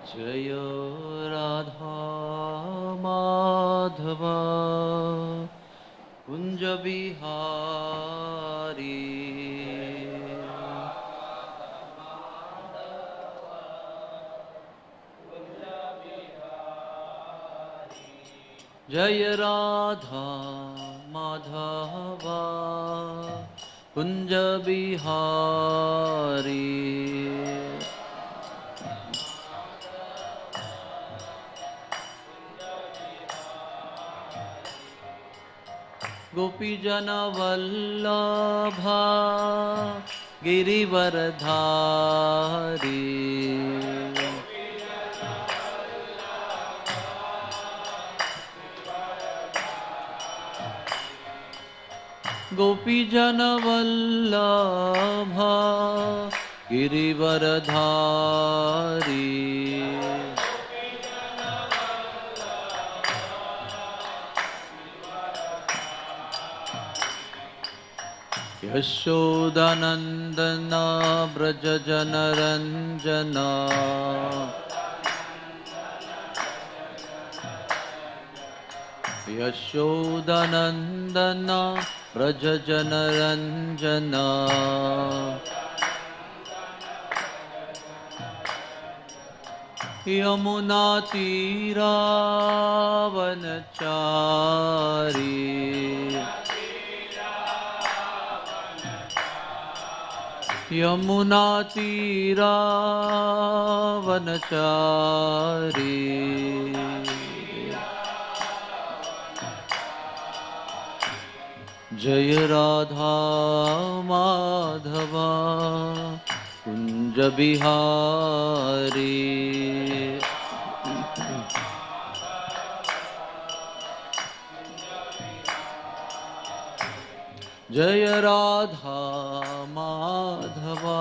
जय राधा माधव कुंज बिहारी जय राधा माधव कुंज बिहारी गोपीजन वल्लभा गिरिवरधारी गोपीजन वल्लभा गिरिवरधारी यशोदानंदना ब्रज जनरंजना यशोदानंदना ब्रज जनरंजना यमुना तीरावनचारी यमुना तीरावनचारी जय राधा माधवा कुंज बिहारी जय राधा माधवा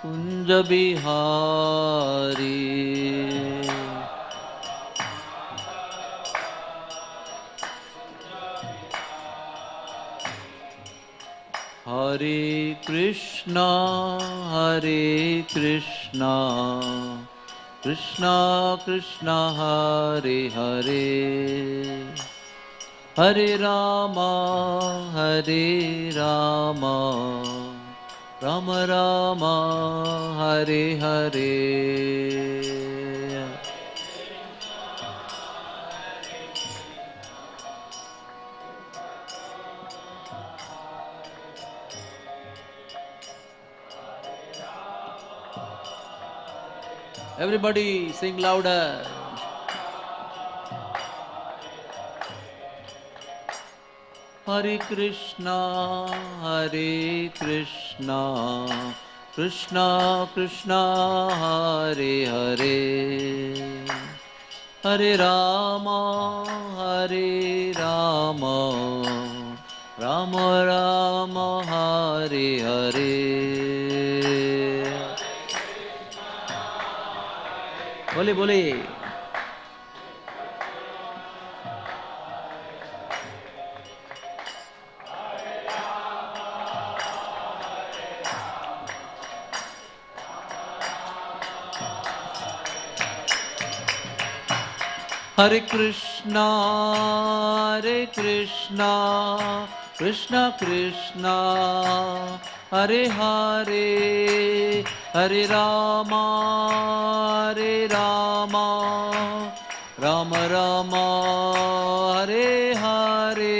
कुंज बिहारी हरे Krishna Krishna Krishna Hare Hare Hare Rama Ram Ram Hare Hare Everybody sing louder. Hare Krishna, Krishna Krishna, Hare Hare, Hare Rama, Rama Rama, Hare Hare. बोले बोले हरे कृष्णा कृष्णा कृष्णा हरे हरे हरे रामा राम राम हरे हरे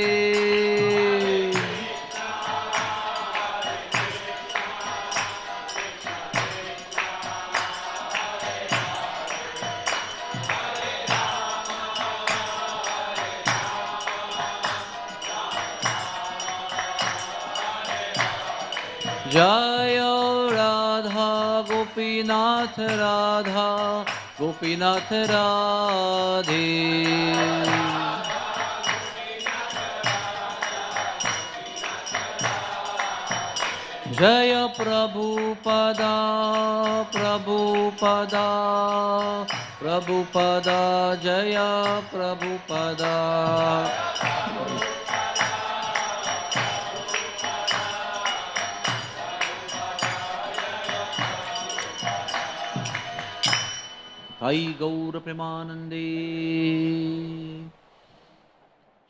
जय राधा गोपीनाथ राधा गोपीनाथ राधे जय प्रभुपदा जय Prabhupada Hai Gaur Premanande.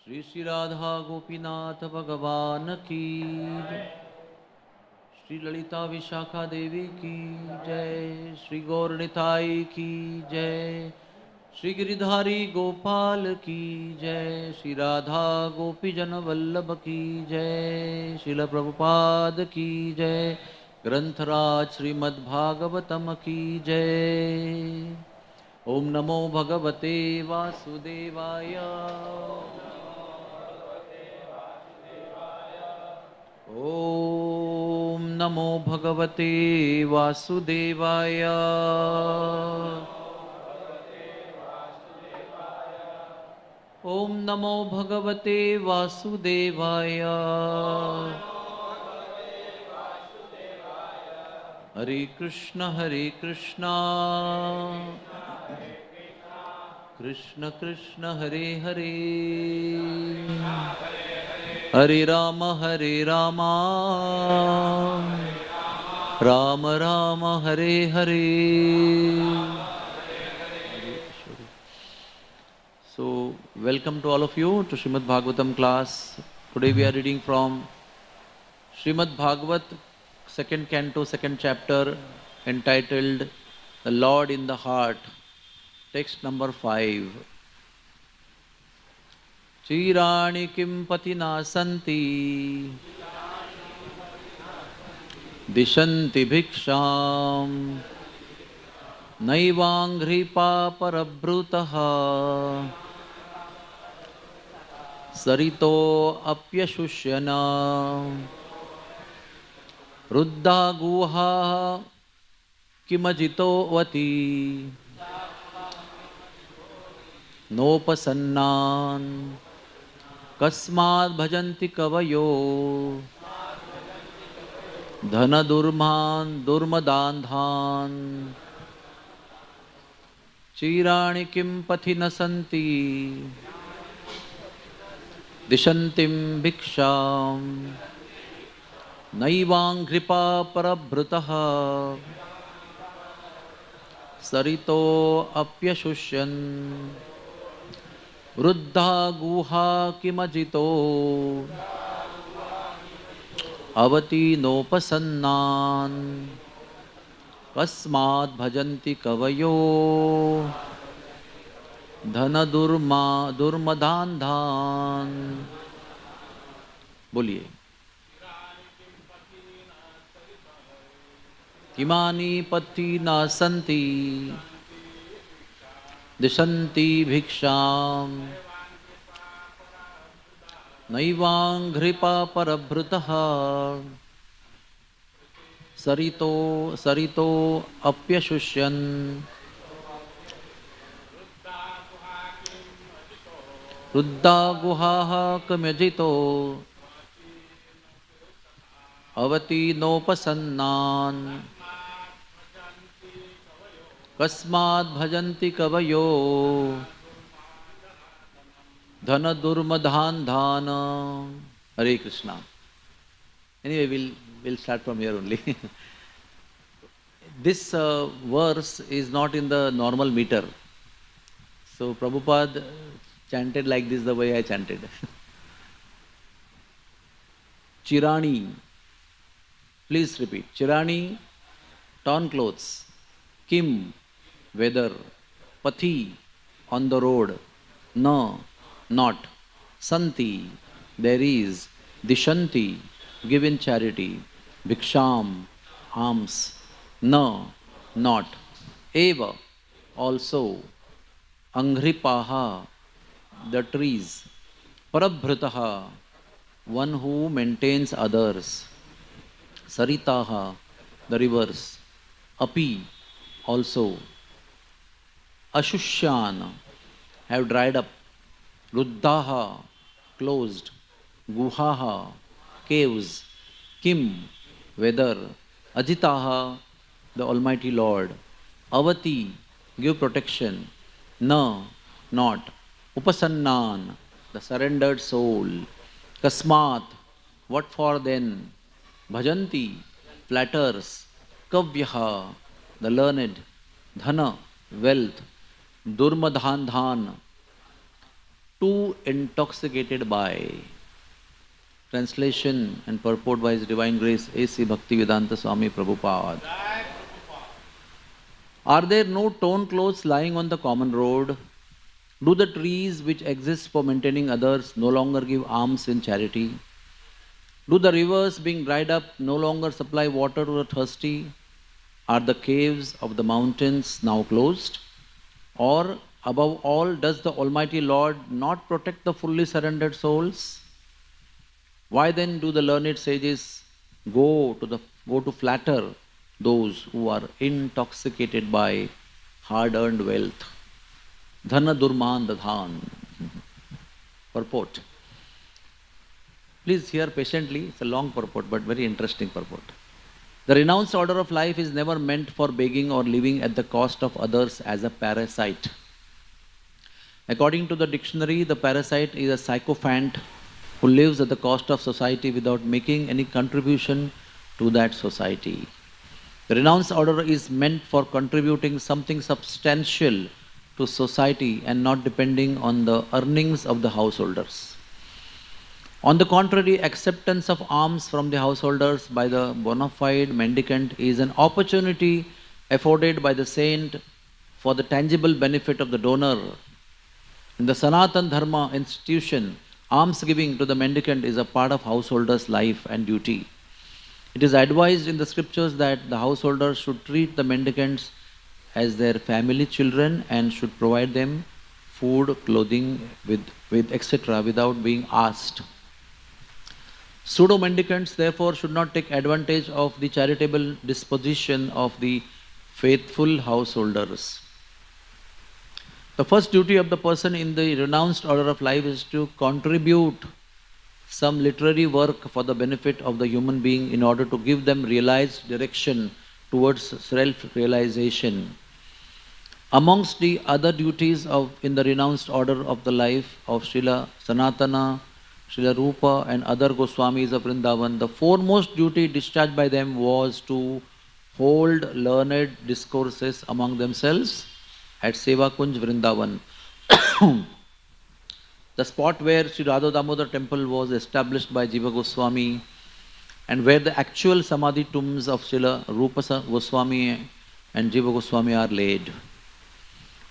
Shri Shri Radha Gopinath Bhagavan ki jai. Shri Lalita Vishakha Devi ki jai. Shri Gaur Nitai ki jai. Shri Giridhari Gopal ki jai. Shri Radha Gopijan Vallabh ki jai. Srila Prabhupada ki jai. Grantaraj Srimad Bhagavatam ki jai. Om Namo Bhagavate Vasudevaya. Om Namo Bhagavate Vasudevaya. Om Namo Bhagavate Vasudevaya. Hare Krishna Krishna Krishna Hare Hare, Hare Rama Rama Rama Hare Hare. So, welcome to all of you to Srimad Bhagavatam class. Today we are reading from Srimad Bhagavat, second canto, second chapter, entitled The Lord in the Heart. Text number 5. Chirani kim patina santi dishanti bhiksham naivangripa parabrutaha sarito apyashusyana ruddha guha kimajito vati nopasannan kasmad bhajanti kavayo dhana durmadandhan chirani kim pathina santi dishantim bhiksham naivang kripa parabrutaha sarito apyashushyan Vruddha guha kimajito avati nopasannan kasmad bhajanti kavayo dhana durmadandhan. बोलिए. Imani pati na santi dishanti bhiksham naivangripa parabrutaha sarito apyashushyan ruddha guhaha kamyajito avati nopasannan kasmad bhajanti kavayo dhana durmadhandhana. Hare Krishna. Anyway, we'll start from here only. This verse is not in the normal meter. So Prabhupada chanted like this the way I chanted. Chirani. Please repeat. Chirani, torn clothes. Kim, weather. Pathi, on the road. Na, not. Santi, there is. Dishanti, give in charity. Bhiksham, alms. Na, not. Eva, also. Anghripaha, the trees. Parabhrutaha, one who maintains others. Saritaha, the rivers. Api, also. Ashushyan, have dried up. Ruddhaha, closed. Guhaha, caves. Kim, weather. Ajitaha, the Almighty Lord. Avati, give protection. Na, not. Upasannan, the surrendered soul. Kasmat, what for then? Bhajanti, flatters. Kavyaha, the learned. Dhana, wealth. Durmadhan dhan, too intoxicated by. Translation and purport by His Divine Grace A.C. Bhaktivedanta Swami Prabhupada. Are there no torn clothes lying on the common road? Do the trees which exist for maintaining others no longer give alms in charity? Do the rivers being dried up no longer supply water to the thirsty? Are the caves of the mountains now closed? Or, above all, does the Almighty Lord not protect the fully surrendered souls? Why then do the learned sages go to flatter those who are intoxicated by hard-earned wealth? Dhana durman dadhan. Purport. Please hear patiently. It's a long purport, but very interesting purport. The renounced order of life is never meant for begging or living at the cost of others as a parasite. According to the dictionary, the parasite is a sycophant who lives at the cost of society without making any contribution to that society. The renounced order is meant for contributing something substantial to society and not depending on the earnings of the householders. On the contrary, acceptance of alms from the householders by the bona fide mendicant is an opportunity afforded by the saint for the tangible benefit of the donor. In the Sanatan Dharma institution, alms giving to the mendicant is a part of householder's life and duty. It is advised in the scriptures that the householders should treat the mendicants as their family children and should provide them food, clothing, with etc. without being asked. Pseudo-mendicants therefore should not take advantage of the charitable disposition of the faithful householders. The first duty of the person in the renounced order of life is to contribute some literary work for the benefit of the human being in order to give them realized direction towards self-realization. Amongst the other duties in the renounced order of the life of Srila Sanatana, Srila Rupa and other Goswamis of Vrindavan, the foremost duty discharged by them was to hold learned discourses among themselves at Seva Kunj Vrindavan, the spot where Sri Radha Damodar temple was established by Jiva Goswami and where the actual Samadhi tombs of Srila Rupa Goswami and Jiva Goswami are laid.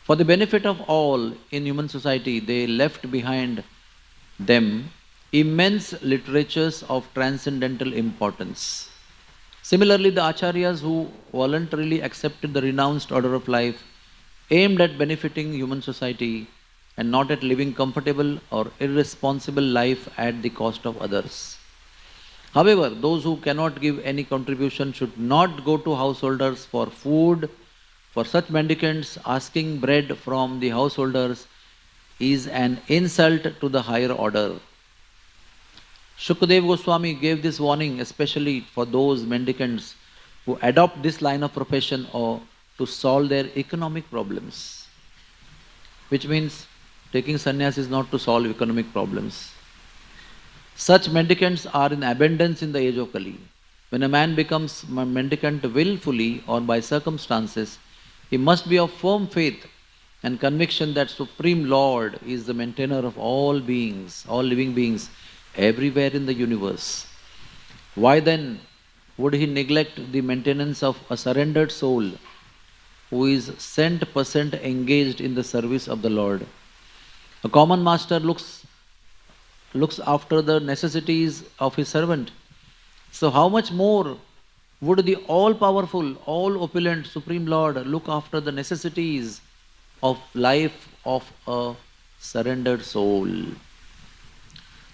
For the benefit of all in human society, they left behind them immense literatures of transcendental importance. Similarly, the acharyas who voluntarily accepted the renounced order of life aimed at benefiting human society and not at living comfortable or irresponsible life at the cost of others. However, those who cannot give any contribution should not go to householders for food. For such mendicants, asking bread from the householders is an insult to the higher order. Shukadeva Goswami gave this warning especially for those mendicants who adopt this line of profession or to solve their economic problems. Which means taking sannyas is not to solve economic problems. Such mendicants are in abundance in the age of Kali. When a man becomes a mendicant willfully or by circumstances, he must be of firm faith and conviction that Supreme Lord is the maintainer of all beings, all living beings, everywhere in the universe. Why then would he neglect the maintenance of a surrendered soul who is cent% engaged in the service of the Lord? A common master looks after the necessities of his servant. So how much more would the all-powerful, all-opulent Supreme Lord look after the necessities of life of a surrendered soul?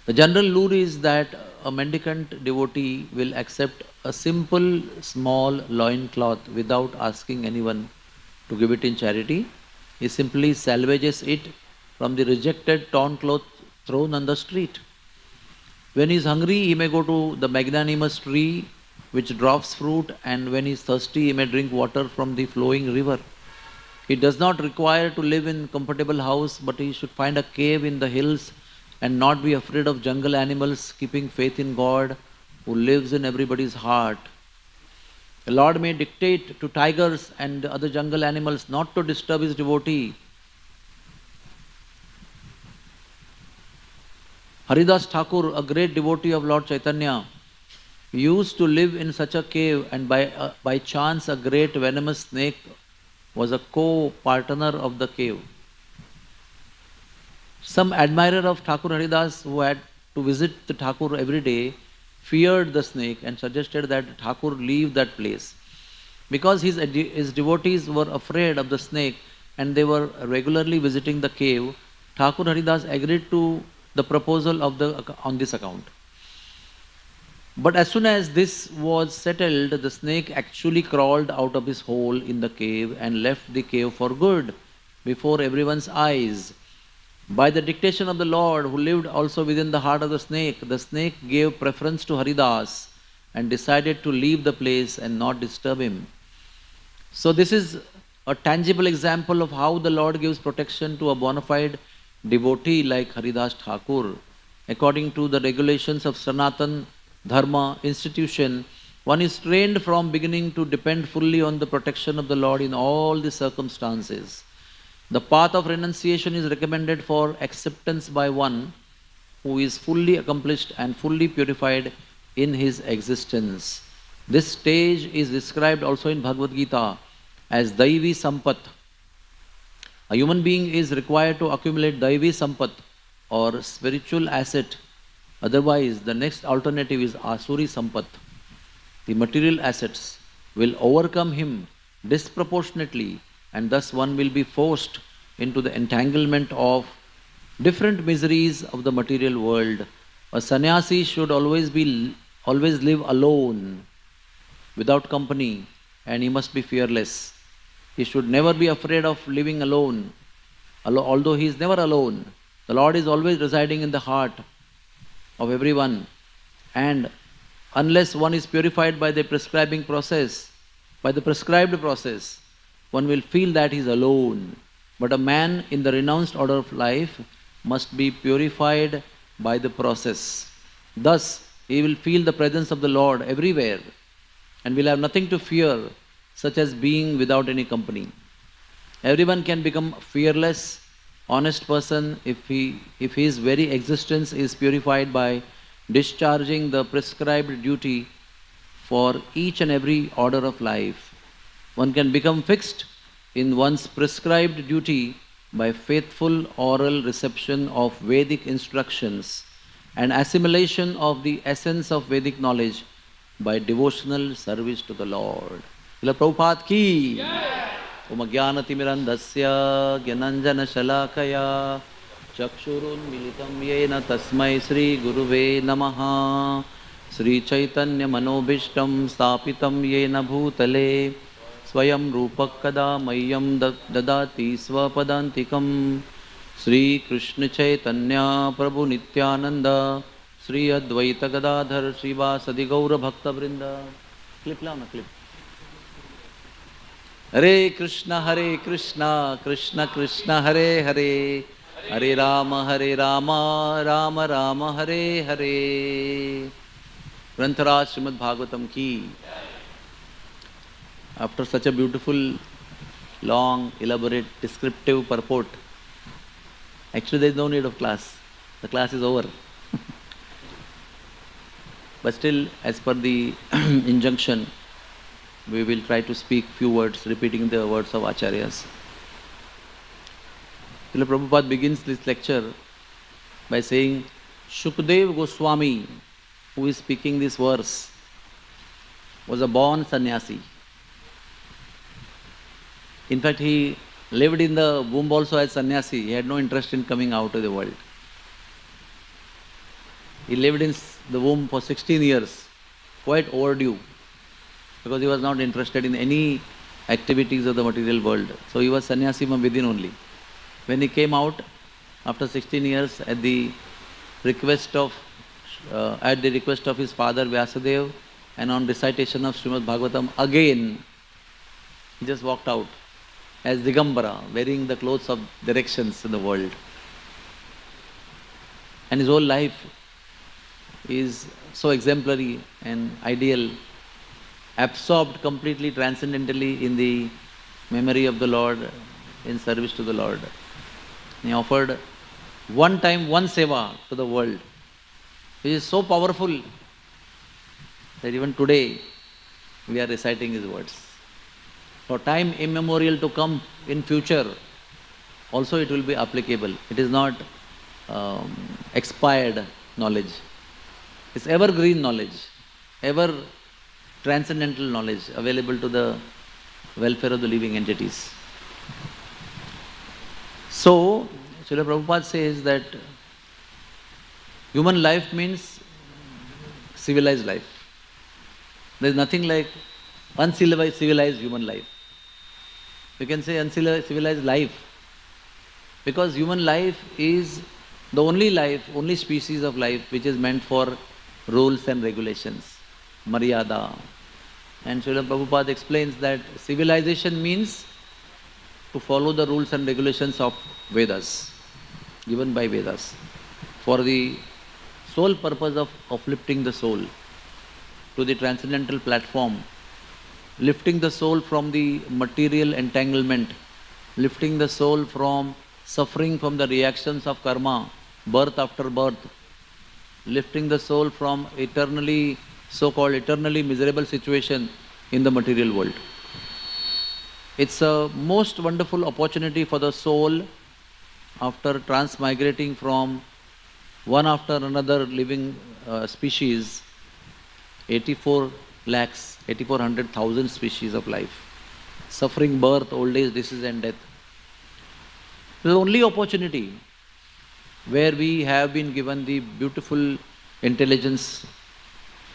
The general lure is that a mendicant devotee will accept a simple, small loincloth without asking anyone to give it in charity. He simply salvages it from the rejected torn cloth thrown on the street. When he is hungry, he may go to the magnanimous tree which drops fruit, and when he is thirsty, he may drink water from the flowing river. He does not require to live in a comfortable house, but he should find a cave in the hills and not be afraid of jungle animals, keeping faith in God who lives in everybody's heart. The Lord may dictate to tigers and other jungle animals not to disturb his devotee, Haridas Thakur, a great devotee of Lord Chaitanya, used to live in such a cave, and by chance a great venomous snake was a co-partner of the cave. Some admirer of Thakur Haridas, who had to visit the Thakur every day, feared the snake and suggested that Thakur leave that place. Because his devotees were afraid of the snake and they were regularly visiting the cave, Thakur Haridas agreed to the proposal on this account. But as soon as this was settled, the snake actually crawled out of his hole in the cave and left the cave for good before everyone's eyes. By the dictation of the Lord, who lived also within the heart of the snake gave preference to Haridas and decided to leave the place and not disturb him. So this is a tangible example of how the Lord gives protection to a bona fide devotee like Haridas Thakur. According to the regulations of Sanatan Dharma institution, one is trained from beginning to depend fully on the protection of the Lord in all the circumstances. The path of renunciation is recommended for acceptance by one who is fully accomplished and fully purified in his existence. This stage is described also in Bhagavad Gita as Daivi Sampat. A human being is required to accumulate Daivi Sampat or spiritual asset. Otherwise, the next alternative is Asuri Sampat. The material assets will overcome him disproportionately, and thus one will be forced into the entanglement of different miseries of the material world. A sannyasi should always live alone, without company, and he must be fearless. He should never be afraid of living alone. Although he is never alone, the Lord is always residing in the heart of everyone, and unless one is purified by the prescribed process, one will feel that he is alone. But a man in the renounced order of life must be purified by the process. Thus, he will feel the presence of the Lord everywhere and will have nothing to fear, such as being without any company. Everyone can become fearless, honest person if his very existence is purified by discharging the prescribed duty for each and every order of life. One can become fixed in one's prescribed duty by faithful oral reception of Vedic instructions and assimilation of the essence of Vedic knowledge by devotional service to the Lord. Srila Prabhupada ki! Om Jnanatimirandasya Gyananjana Shalakaya Chakshurun Militam Yena Tasmai Sri Guruve Namaha Sri Chaitanya Manobhishtam Stapitam Yena Bhutale Swayam Rupak Kada Mayam Dadati Swapadantikam Sri Krishna Chaitanya Prabhu Nityananda Sri Advaita Gadadhar Srivasadi Gaura Bhakta Vrinda. Clip lao na clip. Hare Krishna, Krishna Krishna, Hare Hare, Hare Rama, Rama Rama, Hare Hare. Grantharaj Srimad Bhagavatam ki. After such a beautiful, long, elaborate, descriptive purport, actually there is no need of class. The class is over. But still, as per the injunction, we will try to speak few words, repeating the words of Acharyas. Srila Prabhupada begins this lecture by saying, Shukdev Goswami, who is speaking this verse, was a born sannyasi. In fact, he lived in the womb also as sannyasi. He had no interest in coming out to the world. He lived in the womb for 16 years, quite overdue, because he was not interested in any activities of the material world. So he was sannyasi from within only. When he came out after 16 years at the request of his father Vyasadeva, and on recitation of Srimad Bhagavatam, again he just walked out as Digambara, wearing the clothes of directions in the world. And his whole life is so exemplary and ideal, absorbed completely, transcendently in the memory of the Lord, in service to the Lord. He offered one time, one seva to the world. which is so powerful that even today we are reciting his words. For time immemorial to come in future, also it will be applicable. It is not expired knowledge. It's evergreen knowledge, ever transcendental knowledge available to the welfare of the living entities. So, Srila Prabhupada says that human life means civilized life. There is nothing like uncivilized human life. You can say uncivilized life, because human life is the only species of life which is meant for rules and regulations, maryada. And Srila Prabhupada explains that civilization means to follow the rules and regulations of Vedas, given by Vedas, for the sole purpose of uplifting the soul to the transcendental platform, lifting the soul from the material entanglement, lifting the soul from suffering from the reactions of karma, birth after birth, lifting the soul from so-called eternally miserable situation in the material world. It's a most wonderful opportunity for the soul after transmigrating from one after another living species, 84,800,000 species of life, suffering birth, old age, disease and death. The only opportunity where we have been given the beautiful intelligence,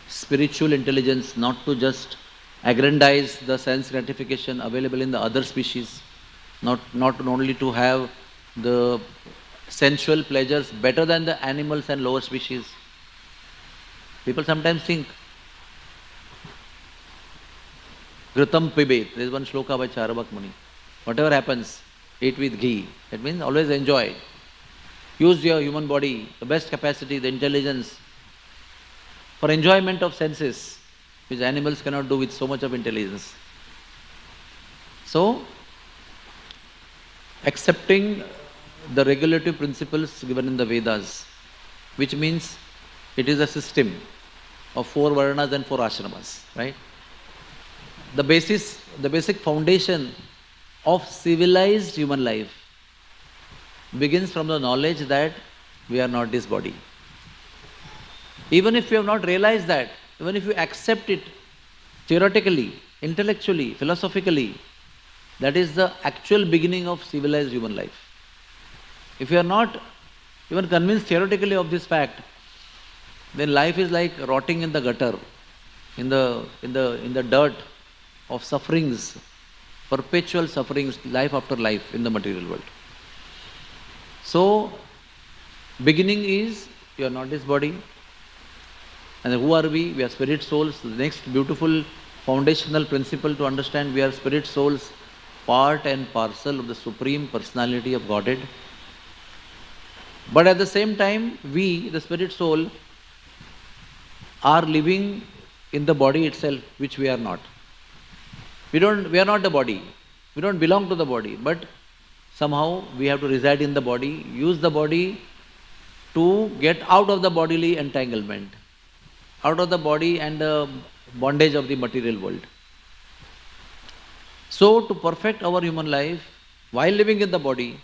spiritual intelligence, not to just aggrandize the sense gratification available in the other species, not only to have the sensual pleasures better than the animals and lower species. People sometimes think, Ghritam pibet, there is one shloka by Charabak Muni. Whatever happens, eat with ghee. That means always enjoy. Use your human body, the best capacity, the intelligence, for enjoyment of senses, which animals cannot do with so much of intelligence. So, accepting the regulative principles given in the Vedas, which means it is a system of 4 varnas and 4 ashramas, right? The basic foundation of civilized human life begins from the knowledge that we are not this body. Even if you have not realized that, even if you accept it theoretically, intellectually, philosophically, that is the actual beginning of civilized human life. If you are not even convinced theoretically of this fact, then life is like rotting in the gutter, in the dirt of sufferings, perpetual sufferings, life after life in the material world. So, beginning is, you are not this body. And who are we? We are spirit souls. The next beautiful foundational principle to understand, we are spirit souls, part and parcel of the Supreme Personality of Godhead. But at the same time, we, the spirit soul, are living in the body itself, which we are not. We are not the body. We don't belong to the body. But somehow we have to reside in the body, use the body to get out of the bodily entanglement, out of the body and the bondage of the material world. So, to perfect our human life, while living in the body,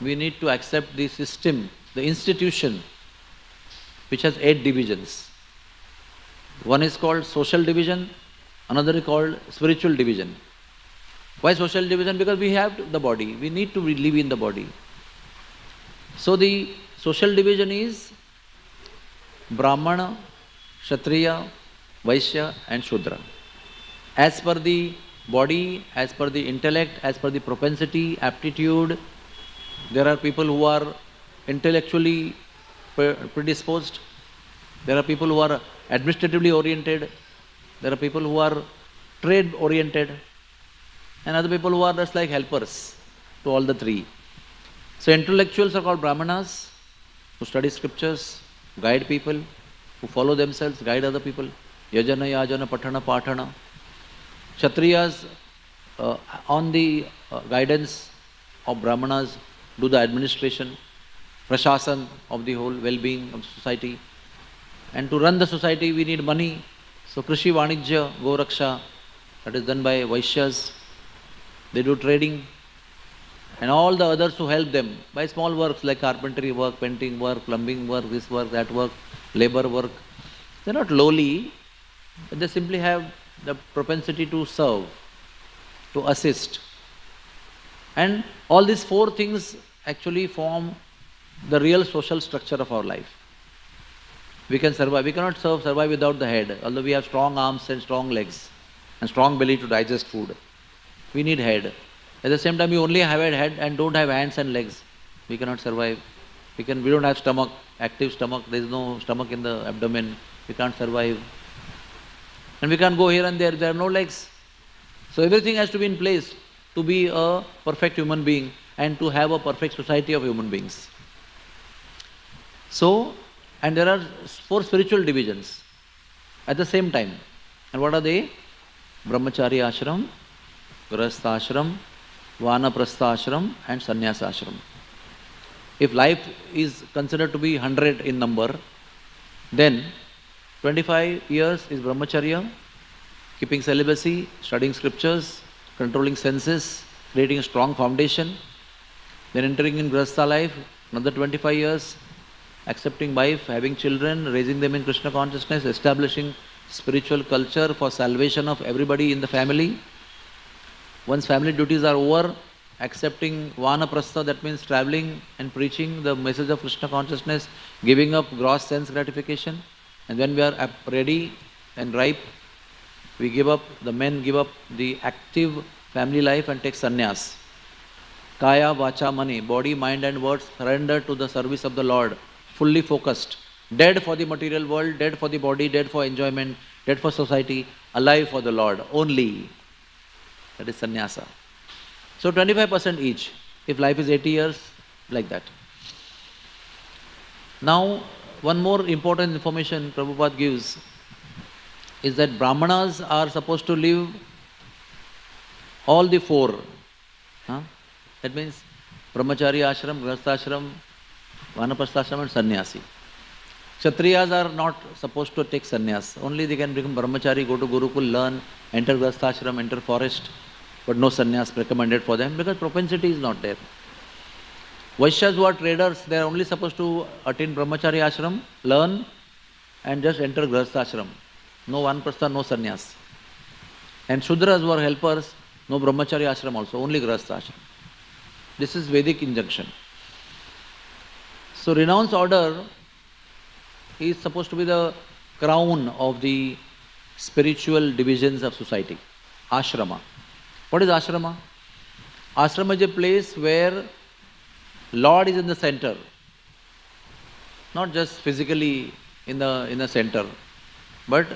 we need to accept the system, the institution, which has 8 divisions. One is called social division, another is called spiritual division. Why social division? Because we have the body, we need to live in the body. So the social division is Brahmana, Kshatriya, Vaishya and Shudra. As per the body, as per the intellect, as per the propensity, aptitude, there are people who are intellectually predisposed, there are people who are administratively oriented, there are people who are trade oriented, and other people who are just like helpers to all the 3. So intellectuals are called Brahmanas, who study scriptures, guide people, who follow themselves, guide other people. Yajana, Yajana, Patana, Patana. Kshatriyas, on the guidance of Brahmanas, do the administration, prashasan of the whole well-being of society. And to run the society we need money. So Krishi Vanijya, Goraksha, that is done by Vaishyas. They do trading. And all the others who help them by small works like carpentry work, painting work, plumbing work, this work, that work, labor work. They are not lowly, but they simply have the propensity to serve, to assist. And all these four things actually form the real social structure of our life. We can survive. We cannot survive without the head, although we have strong arms and strong legs and strong belly to digest food. We need head. At the same time, we only have a head and don't have hands and legs. We cannot survive. We don't have stomach, active stomach. There is no stomach in the abdomen. We can't survive. And we can't go here and there. There are no legs. So everything has to be in place to be a perfect human being and to have a perfect society of human beings. So, and there are four spiritual divisions at the same time. And what are they? Brahmachari ashram, Grahastha ashram, Vanaprastha ashram and Sannyasa ashram. If life is considered to be 100 in number, then 25 years is Brahmacharya, keeping celibacy, studying scriptures, controlling senses, creating a strong foundation. Then entering in Grahastha life, another 25 years, accepting wife, having children, raising them in Krishna consciousness, establishing spiritual culture for salvation of everybody in the family. Once family duties are over, accepting Vanaprastha, that means traveling and preaching the message of Krishna consciousness, giving up gross sense gratification. And when we are ready and ripe, we give up, the men give up the active family life and take sannyas. Kaya, vacha, mani, body, mind and words surrender to the service of the Lord, fully focused, dead for the material world, dead for the body, dead for enjoyment, dead for society, alive for the Lord only. That is sannyasa. So 25% each. If life is 80 years, like that. Now, one more important information Prabhupada gives is that Brahmanas are supposed to live all the four. That means Brahmachari ashram, Grahastha ashram, Vanaprastha ashram and Sannyasi. Kshatriyas are not supposed to take sannyas. Only they can become Brahmachari, go to Gurukul, learn, enter Grahastha ashram, enter forest. But no sannyas recommended for them because propensity is not there. Vaishyas who are traders, they are only supposed to attain Brahmachari ashram, learn and just enter Grahastha ashram. No Vanaprastha, no sannyas. And Shudras who are helpers, no Brahmachari ashram also, only Grahastha ashram. This is Vedic injunction. So renounce order is supposed to be the crown of the spiritual divisions of society. Ashrama. What is ashrama? Ashrama is a place where Lord is in the center. Not just physically in the center, but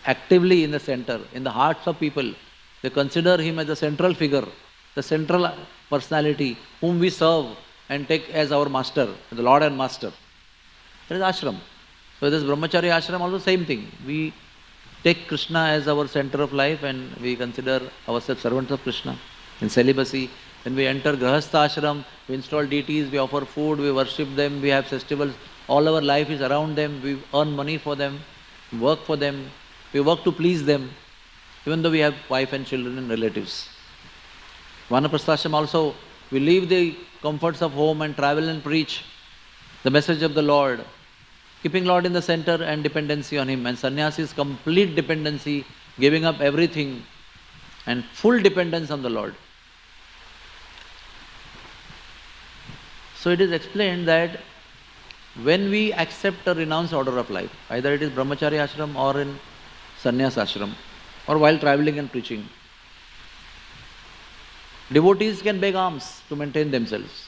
actively in the center, in the hearts of people. They consider him as the central figure, the central personality whom we serve and take as our master, the Lord and master. That is ashram. So this Brahmachari ashram also same thing. We take Krishna as our center of life and we consider ourselves servants of Krishna in celibacy. When we enter Grahastha ashram, we install deities, we offer food, we worship them, we have festivals. All our life is around them, we earn money for them, we work for them, we work to please them, even though we have wife and children and relatives. Vanaprastha ashram also, we leave the comforts of home and travel and preach the message of the Lord, keeping Lord in the center and dependency on Him. And sannyasi is complete dependency, giving up everything and full dependence on the Lord. So it is explained that when we accept a renounced order of life, either it is Brahmachari ashram or in sannyas ashram, or while traveling and preaching, devotees can beg alms to maintain themselves.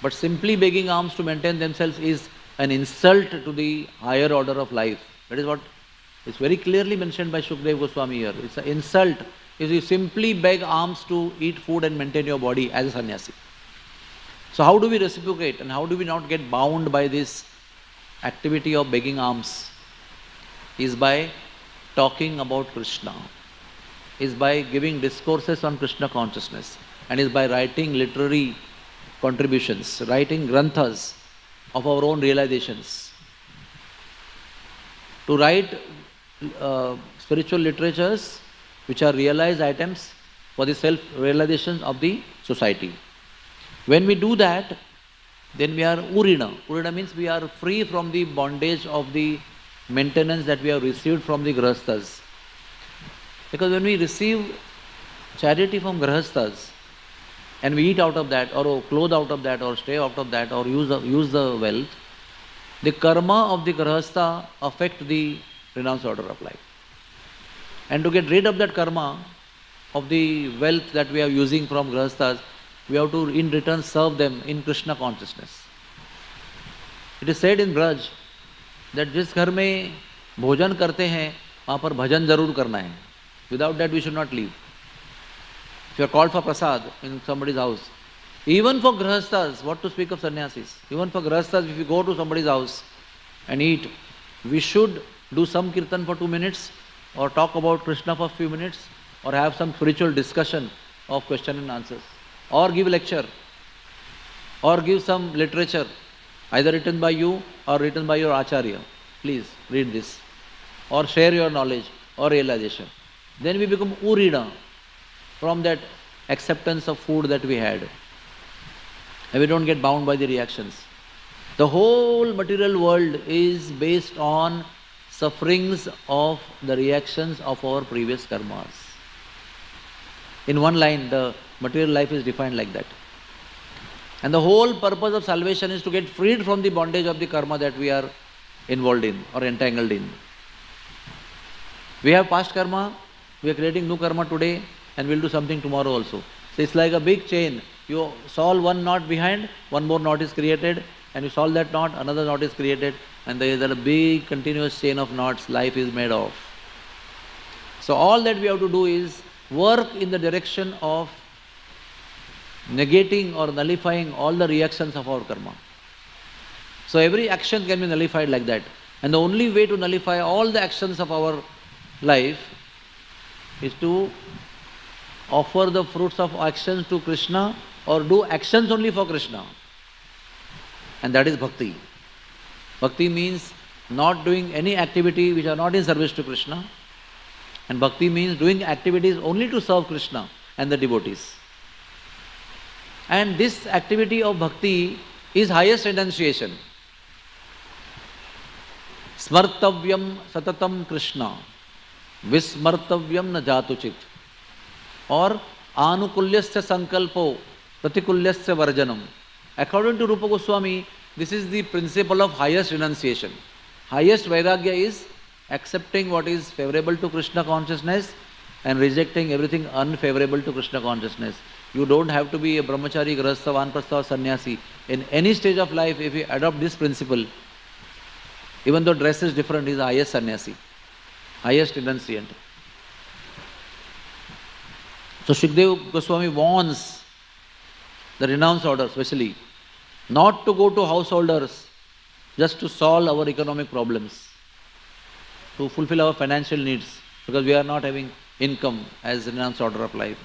But simply begging alms to maintain themselves is an insult to the higher order of life. That is what is very clearly mentioned by Shukdev Goswami here. It's an insult if you simply beg alms to eat food and maintain your body as a sannyasi. So how do we reciprocate and how do we not get bound by this activity of begging alms? Is by talking about Krishna, is by giving discourses on Krishna consciousness, and is by writing literary contributions, writing granthas of our own realizations. to write spiritual literatures which are realized items for the self-realization of the society. When we do that, then we are urina. Urina means we are free from the bondage of the maintenance that we have received from the grahasthas. Because when we receive charity from grahasthas and we eat out of that, or clothe out of that, or stay out of that, or use the wealth, the karma of the grahastha affect the renounced order of life. And to get rid of that karma of the wealth that we are using from grahasthas, we have to in return serve them in Krishna consciousness. It is said in Braj that जिस घर में भोजन करते हैं वहाँ पर भजन जरूर करना है. Without that we should not leave. If you are called for prasad in somebody's house, even for grahasthas, what to speak of sannyasis, even for grahasthas, if you go to somebody's house and eat, we should do some kirtan for 2 minutes, or talk about Krishna for a few minutes, or have some spiritual discussion of question and answers, or give lecture, or give some literature, either written by you or written by your acharya. Please read this, or share your knowledge or realization. Then we become urina from that acceptance of food that we had, and we don't get bound by the reactions. The whole material world is based on sufferings of the reactions of our previous karmas. In one line, the material life is defined like that. And the whole purpose of salvation is to get freed from the bondage of the karma that we are involved in or entangled in. We have past karma, we are creating new karma today, and we'll do something tomorrow also. So it's like a big chain. You solve one knot behind, one more knot is created, and you solve that knot, another knot is created, and there is a big continuous chain of knots life is made of. So all that we have to do is work in the direction of negating or nullifying all the reactions of our karma. So every action can be nullified like that. And the only way to nullify all the actions of our life is to offer the fruits of actions to Krishna, or do actions only for Krishna. And that is bhakti. Bhakti means not doing any activity which are not in service to Krishna. And bhakti means doing activities only to serve Krishna and the devotees. And this activity of bhakti is highest renunciation. Smartavyam satatam Krishna, vismartavyam na jatuchit. Or anukulyasya sankalpo, pratikulyasya varjanam. According to Rupa Goswami, this is the principle of highest renunciation. Highest vairagya is accepting what is favorable to Krishna consciousness and rejecting everything unfavorable to Krishna consciousness. You don't have to be a brahmachari, grahastha, vanprastha or sannyasi. In any stage of life, if you adopt this principle, even though dress is different, he is the highest sannyasi, highest renunciant. So Shukdev Goswami warns the renounced order especially not to go to householders just to solve our economic problems, to fulfill our financial needs, because we are not having income as renounced order of life.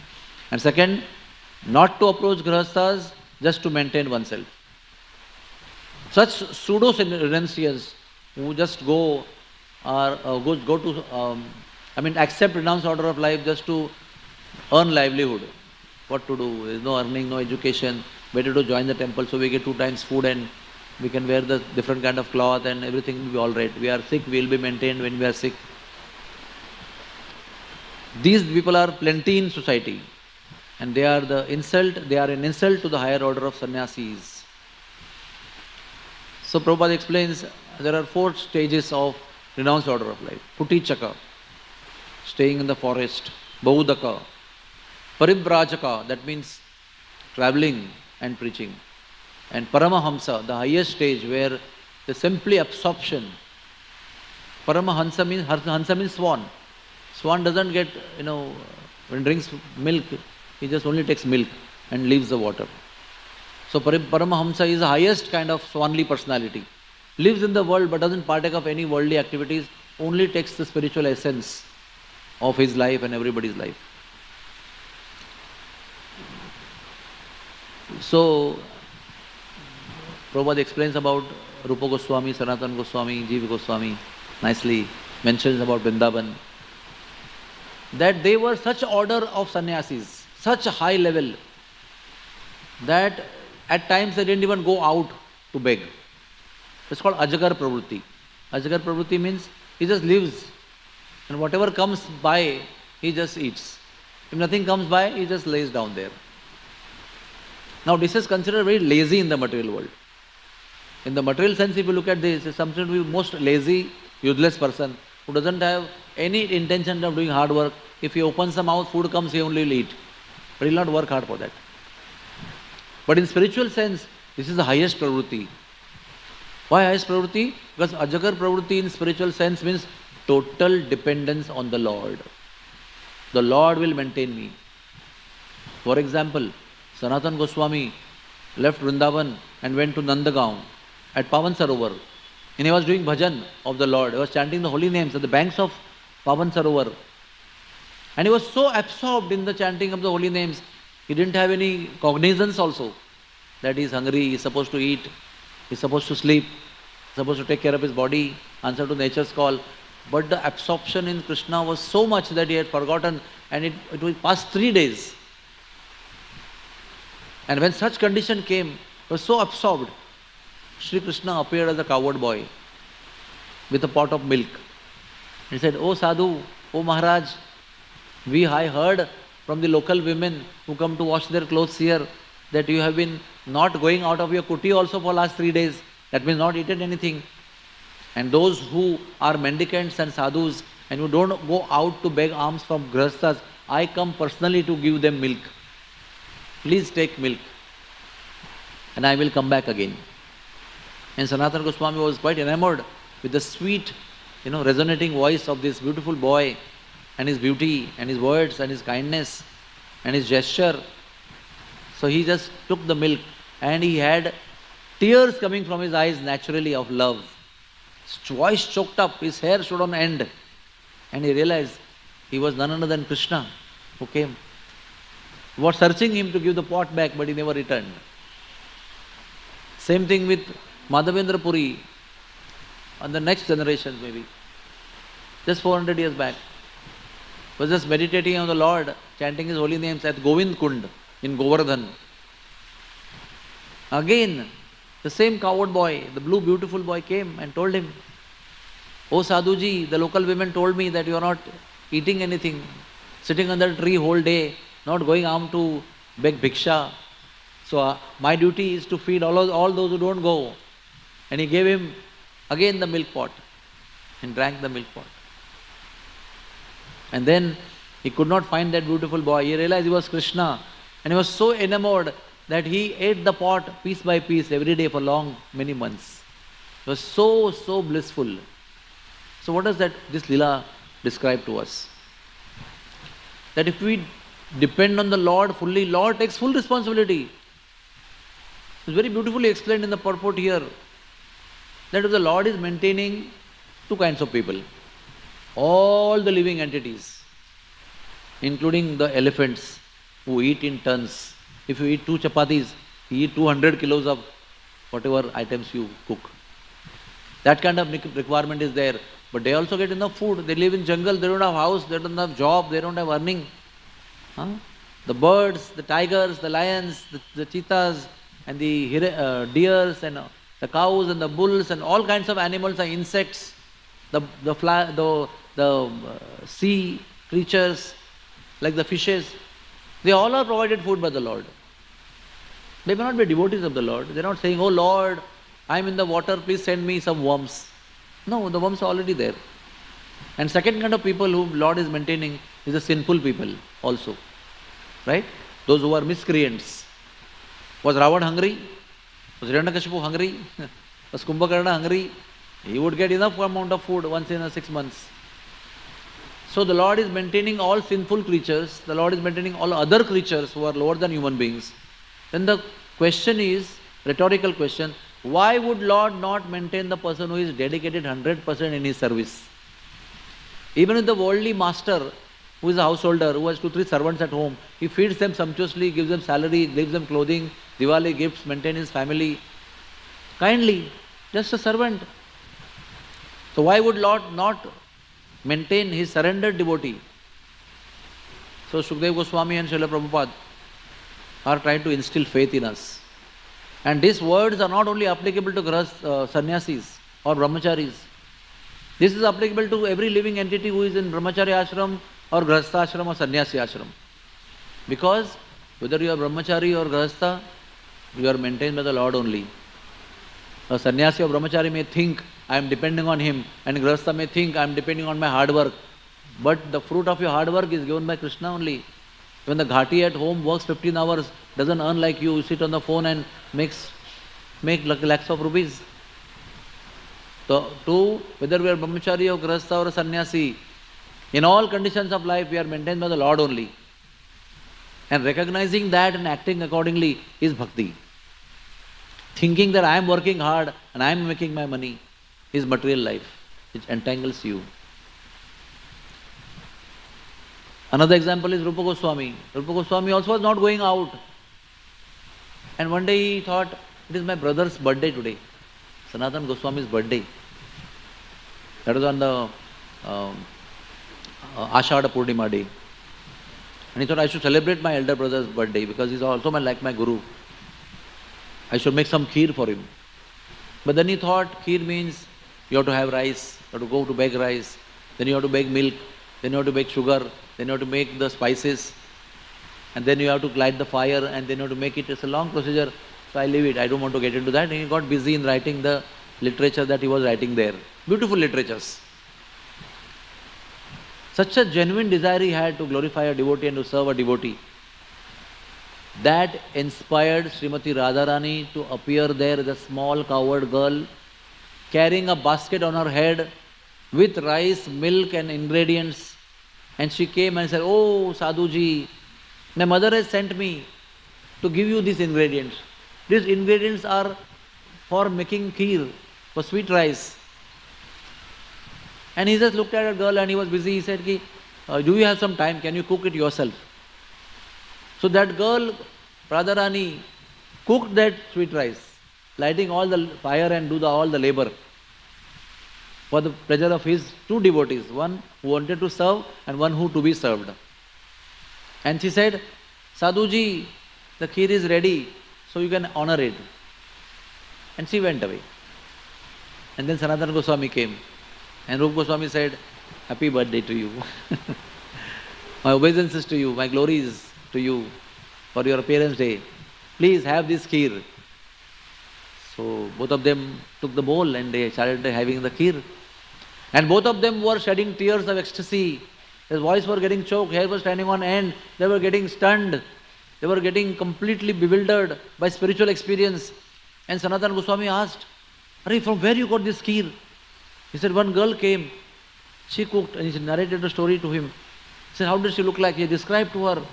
And second, not to approach grahasthas just to maintain oneself. Such pseudo renunciants who just go to accept renounced order of life just to earn livelihood. What to do? There is no earning, no education. Better to join the temple so we get 2 times food and we can wear the different kind of cloth and everything will be all right. We are sick, we will be maintained when we are sick. These people are plenty in society, and they are an insult to the higher order of sannyasis. So Prabhupada explains there are 4 stages of renounced order of life. Putichaka, staying in the forest. Bahudaka, Parivrajaka, that means traveling and preaching. And Paramahamsa, the highest stage where the simply absorption. Paramahamsa means swan. Swan doesn't get, when it drinks milk, he just only takes milk and leaves the water. So Paramahamsa is the highest kind of swanly personality. Lives in the world but doesn't partake of any worldly activities, only takes the spiritual essence of his life and everybody's life. So Prabhupada explains about Rupa Goswami, Sanatana Goswami, Jiva Goswami. nicely mentions about Vrindavan, that they were such order of sannyasis, such a high level, that at times they didn't even go out to beg. It's called Ajagar Pravrutti. Ajagar Pravrutti means he just lives, and whatever comes by, he just eats. If nothing comes by, he just lays down there. Now this is considered very lazy in the material world. In the material sense, if you look at this, it's something to be most lazy, useless person who doesn't have any intention of doing hard work. If he opens the mouth, food comes, he only will eat. But he will not work hard for that. But in spiritual sense, this is the highest pravrutti. Why highest pravrutti? Because Ajagar pravrutti in spiritual sense means total dependence on the Lord. The Lord will maintain me. For example, Sanatana Goswami left Vrindavan and went to Nandagaon at Pavan Sarovar. And he was doing bhajan of the Lord. He was chanting the holy names at the banks of Pavan Sarovar. And he was so absorbed in the chanting of the holy names, he didn't have any cognizance also that he is hungry, he is supposed to eat, he is supposed to sleep, he is supposed to take care of his body, answer to nature's call. But the absorption in Krishna was so much that he had forgotten, and it was past 3 days. And when such condition came, he was so absorbed. Sri Krishna appeared as a coward boy with a pot of milk. He said, "Oh Sadhu, oh Maharaj, I heard from the local women who come to wash their clothes here that you have been not going out of your kuti also for last 3 days. That means not eaten anything. And those who are mendicants and sadhus and who don't go out to beg alms from grihasthas, I come personally to give them milk. Please take milk and I will come back again." And Sanatana Goswami was quite enamored with the sweet, resonating voice of this beautiful boy and his beauty and his words and his kindness and his gesture. So he just took the milk and he had tears coming from his eyes naturally of love. His voice choked up, his hair stood on end. And he realized he was none other than Krishna who came. He was searching him to give the pot back, but he never returned. Same thing with Madhavendra Puri on the next generation maybe. Just 400 years back. Was just meditating on the Lord, chanting his holy names at Govind Kund in Govardhan. Again, the same coward boy, the blue beautiful boy came and told him, "Oh Sadhuji, the local women told me that you are not eating anything, sitting under a tree whole day, not going out to beg bhiksha. So my duty is to feed all those who don't go." And he gave him again the milk pot and drank the milk pot. And then he could not find that beautiful boy. He realized he was Krishna. And he was so enamored that he ate the pot piece by piece every day for many months. It was so blissful. So what does this Leela describe to us? That if we depend on the Lord fully, Lord takes full responsibility. It's very beautifully explained in the purport here. That the Lord is maintaining two kinds of people. All the living entities, including the elephants who eat in tons. If you eat 2 chapatis, you eat 200 kilos of whatever items you cook. That kind of requirement is there. But they also get enough food. They live in jungle, they don't have house, they don't have job, they don't have earning. The birds, the tigers, the lions, the cheetahs, and the deers, and the cows, and the bulls, and all kinds of animals, and insects, the sea creatures, like the fishes, they all are provided food by the Lord. They may not be devotees of the Lord. They are not saying, "Oh Lord, I am in the water, please send me some worms." No, the worms are already there. And second kind of people whom Lord is maintaining is the sinful people also. Right? Those who are miscreants. Was Ravan hungry? Was Hiranyakashipu hungry? Was Kumbhakarna hungry? He would get enough amount of food once in 6 months. So the Lord is maintaining all sinful creatures. The Lord is maintaining all other creatures who are lower than human beings. Then the question is, rhetorical question, why would Lord not maintain the person who is dedicated 100% in his service? Even if the worldly master, who is a householder, who has 2-3 servants at home, he feeds them sumptuously, gives them salary, gives them clothing, Diwali gifts, maintains his family. Kindly, just a servant. So why would Lord not maintain his surrendered devotee? So Shukdev Goswami and Srila Prabhupada are trying to instill faith in us. And these words are not only applicable to sannyasis or brahmacharis. This is applicable to every living entity who is in brahmacharya ashram or grahastha ashram or sannyasi ashram. Because whether you are brahmachari or grahastha, you are maintained by the Lord only. A sannyasi or brahmachari may think, I am depending on him, and grahastha may think, I am depending on my hard work. But the fruit of your hard work is given by Krishna only. When the ghati at home works 15 hours, doesn't earn like you sit on the phone and make lakhs of rupees. So, whether we are brahmachari or grahastha or a sannyasi, in all conditions of life we are maintained by the Lord only. And recognizing that and acting accordingly is bhakti. Thinking that I am working hard and I am making my money is material life, which entangles you. Another example is Rupa Goswami. Rupa Goswami also was not going out. And one day he thought, it is my brother's birthday today. Sanatana Goswami's birthday. That was on the Ashada Purnima day. And he thought, I should celebrate my elder brother's birthday because he's also like my guru. I should make some kheer for him. But then he thought, kheer means you have to have rice, you have to go to beg rice, then you have to beg milk, then you have to beg sugar, then you have to make the spices, and then you have to light the fire, and then you have to make it. It's a long procedure, so I leave it. I don't want to get into that. And he got busy in writing the literature that he was writing there. Beautiful literatures. Such a genuine desire he had to glorify a devotee and to serve a devotee. That inspired Srimati Radharani to appear there as a small coward girl, carrying a basket on her head with rice, milk and ingredients. And she came and said, Oh Sadhuji, my mother has sent me to give you these ingredients. These ingredients are for making kheer, for sweet rice. And he just looked at a girl and he was busy. He said, do you have some time? Can you cook it yourself? So that girl, Radharani, cooked that sweet rice, lighting all the fire and do all the labor for the pleasure of his two devotees, one who wanted to serve and one who to be served. And she said, Sadhuji, the kheer is ready, so you can honor it. And she went away. And then Sanatana Goswami came. And Rupa Goswami said, Happy birthday to you. My obeisances to you, my glories to you for your parents' day. Please have this kheer. So both of them took the bowl and they started having the kheer. And both of them were shedding tears of ecstasy. Their voice were getting choked, hair was standing on end. They were getting stunned. They were getting completely bewildered by spiritual experience. And Sanatana Goswami asked, Are from where you got this kheer? He said, one girl came, she cooked, and he narrated the story to him. He said, how did she look like? He described to her.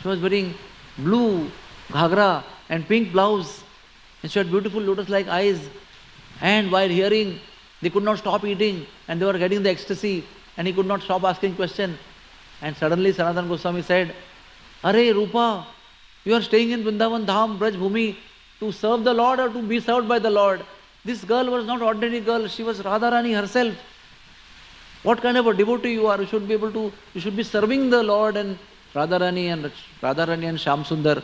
She was wearing blue ghagra and pink blouse, and she had beautiful lotus-like eyes. And while hearing, they could not stop eating, and they were getting the ecstasy, and he could not stop asking questions. And suddenly Sanatana Goswami said, Are Rupa, you are staying in Vrindavan Dham, Braj Bhumi, to serve the Lord or to be served by the Lord? This girl was not ordinary girl, she was Radharani herself. What kind of a devotee you are? You should be serving the Lord and Radharani and Shyam Sundar.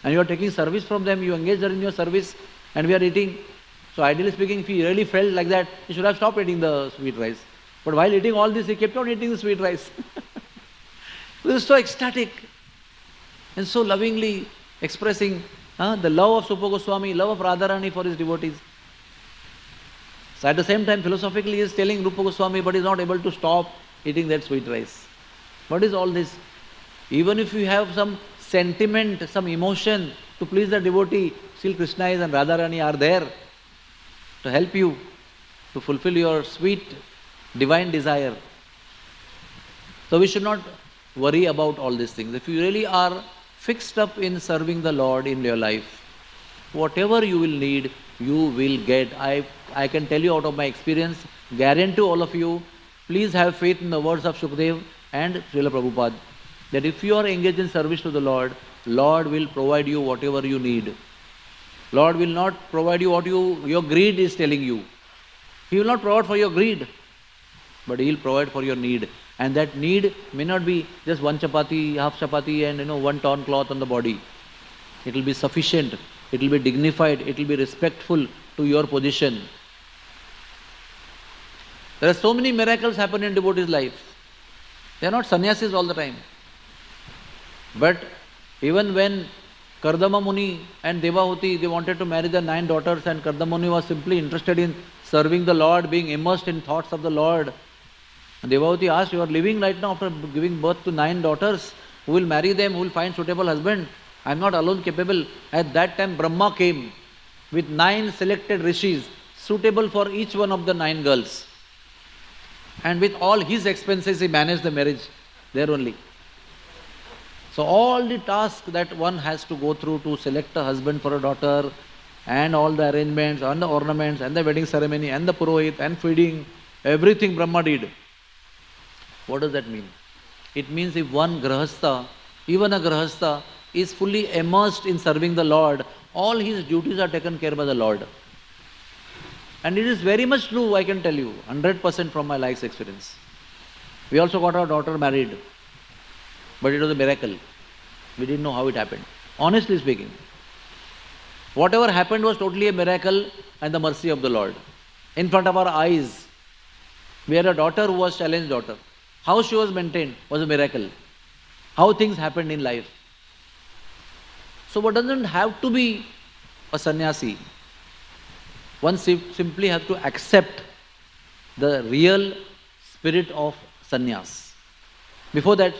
And you are taking service from them, you engage her in your service, and we are eating. So ideally speaking, if he really felt like that, he should have stopped eating the sweet rice. But while eating all this, he kept on eating the sweet rice. He was so ecstatic and so lovingly expressing the love of Rupa Goswami, love of Radharani for his devotees. So at the same time, philosophically, he is telling Rupa Goswami, but he is not able to stop eating that sweet rice. What is all this? Even if you have some sentiment, some emotion to please the devotee, still Krishna is and Radharani are there to help you to fulfill your sweet divine desire. So we should not worry about all these things. If you really are fixed up in serving the Lord in your life, whatever you will need, you will get. I can tell you out of my experience, guarantee all of you, please have faith in the words of Shukdev and Srila Prabhupada, that if you are engaged in service to the Lord, Lord will provide you whatever you need. Lord will not provide you what your greed is telling you. He will not provide for your greed, but He will provide for your need. And that need may not be just one chapati, half chapati and one torn cloth on the body. It will be sufficient, it will be dignified, it will be respectful to your position. There are so many miracles happen in devotees' life. They are not sannyasis all the time. But even when Kardama Muni and Devahuti, they wanted to marry their 9 daughters, and Kardama Muni was simply interested in serving the Lord, being immersed in thoughts of the Lord. And Devahuti asked, you are living right now after giving birth to 9 daughters. Who will marry them? Who will find suitable husband? I am not alone capable. At that time Brahma came with 9 selected rishis, suitable for each one of the 9 girls. And with all his expenses he managed the marriage there only. So all the tasks that one has to go through to select a husband for a daughter, and all the arrangements and the ornaments and the wedding ceremony and the purohit and feeding, everything Brahma did. What does that mean? It means if one grahastha, even a grahastha, is fully immersed in serving the Lord, all his duties are taken care by the Lord. And it is very much true, I can tell you, 100% from my life's experience. We also got our daughter married, but it was a miracle. We didn't know how it happened. Honestly speaking, whatever happened was totally a miracle and the mercy of the Lord. In front of our eyes, we had a daughter who was challenged daughter. How she was maintained was a miracle. How things happened in life. So one doesn't have to be a sannyasi. One simply has to accept the real spirit of sannyas. Before that,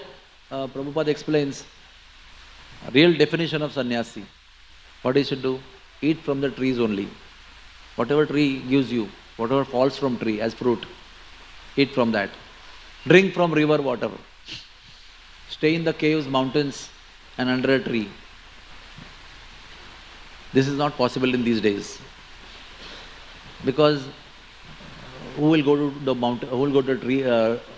Prabhupada explains a real definition of sannyasi. What he should do? Eat from the trees only. Whatever tree gives you, whatever falls from tree as fruit, eat from that. Drink from river water. Stay in the caves, mountains and under a tree. This is not possible in these days. Because who will go to the mountain, who will go to the tree,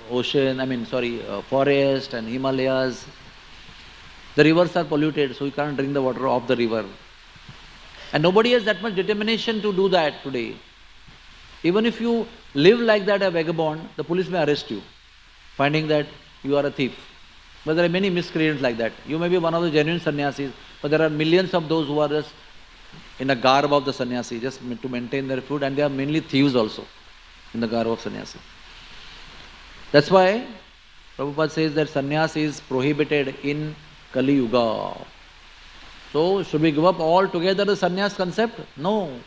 forest and Himalayas? The rivers are polluted, so you can't drink the water of the river. And nobody has that much determination to do that today. Even if you live like that, a vagabond, the police may arrest you, finding that you are a thief. But there are many miscreants like that. You may be one of the genuine sannyasis, but there are millions of those who are just in a garb of the sannyasi, just to maintain their food, and they are mainly thieves also, in the garb of sannyasi. That's why Prabhupada says that sannyas is prohibited in Kali Yuga. So, should we give up altogether the sannyas concept? No.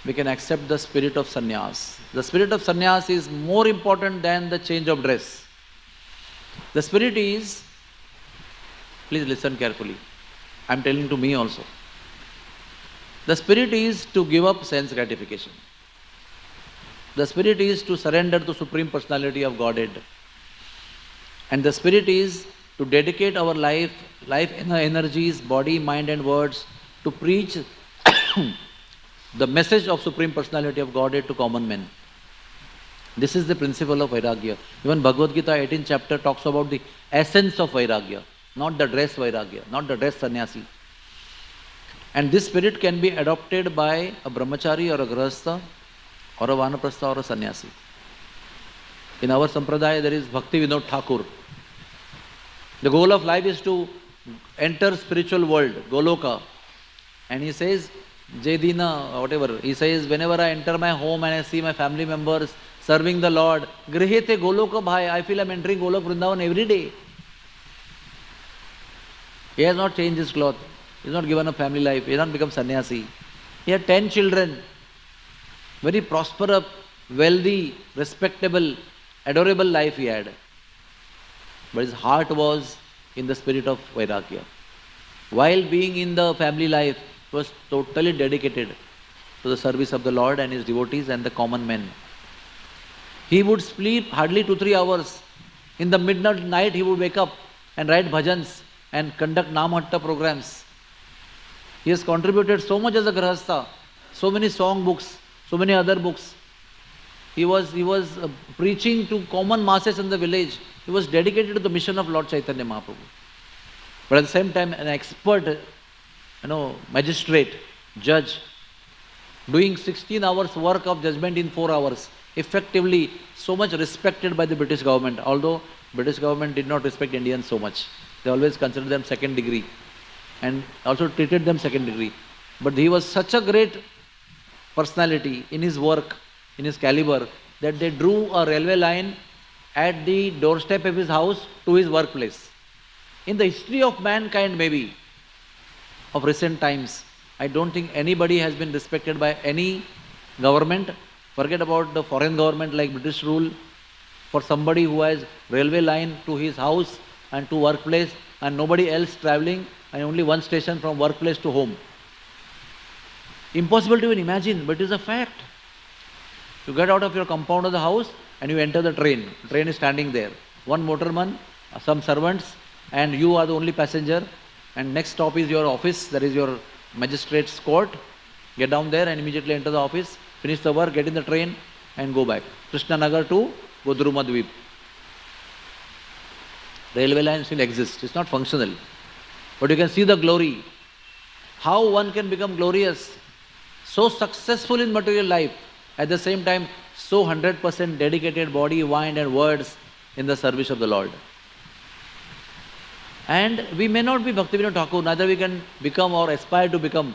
We can accept the spirit of sannyas. The spirit of sannyas is more important than the change of dress. The spirit is, please listen carefully, I am telling to me also. The spirit is to give up sense gratification. The spirit is to surrender to Supreme Personality of Godhead. And the spirit is to dedicate our life energies, body, mind and words to preach the message of Supreme Personality of Godhead to common men. This is the principle of Vairagya. Even Bhagavad Gita 18th chapter talks about the essence of Vairagya, not the dress Vairagya, not the dress sannyasi. And this spirit can be adopted by a brahmachari or a grahastha or a vanaprastha or a sannyasi. In our sampradaya there is Bhakti Vinod Thakur. The goal of life is to enter spiritual world, Goloka. And he says, Jedina, whatever, he says, whenever I enter my home and I see my family members serving the Lord, Grihete Goloka Bhai, I feel I am entering Golok Vrindavan every day. He has not changed his cloth. He has not given a family life. He has not become sannyasi. He had 10 children. Very prosperous, wealthy, respectable, adorable life he had. But his heart was in the spirit of Vairagya. While being in the family life, he was totally dedicated to the service of the Lord and his devotees and the common men. He would sleep hardly 2-3 hours. In the midnight night he would wake up and write bhajans and conduct Namhatta programs. He has contributed so much as a grahastha, so many song books, so many other books. He was preaching to common masses in the village. He was dedicated to the mission of Lord Chaitanya Mahaprabhu. But at the same time, an expert, magistrate, judge. doing 16 hours work of judgment in 4 hours, effectively so much respected by the British government, although British government did not respect Indians so much. They always considered them second degree and also treated them second degree. But he was such a great personality in his work, in his caliber, that they drew a railway line at the doorstep of his house to his workplace. In the history of mankind, maybe, of recent times, I don't think anybody has been respected by any government. Forget about the foreign government like British rule. For somebody who has railway line to his house and to workplace and nobody else traveling and only one station from workplace to home. Impossible to even imagine, but it is a fact. You get out of your compound of the house and you enter the train. The train is standing there. One motorman, some servants, and you are the only passenger. And next stop is your office, that is your magistrate's court. Get down there and immediately enter the office, finish the work, get in the train and go back. Krishnanagar to Godrumadvip. Railway line still exists. It's not functional. But you can see the glory. How one can become glorious, so successful in material life, at the same time so 100% dedicated body, mind and words in the service of the Lord. And we may not be Bhaktivinoda Thakur, neither we can become or aspire to become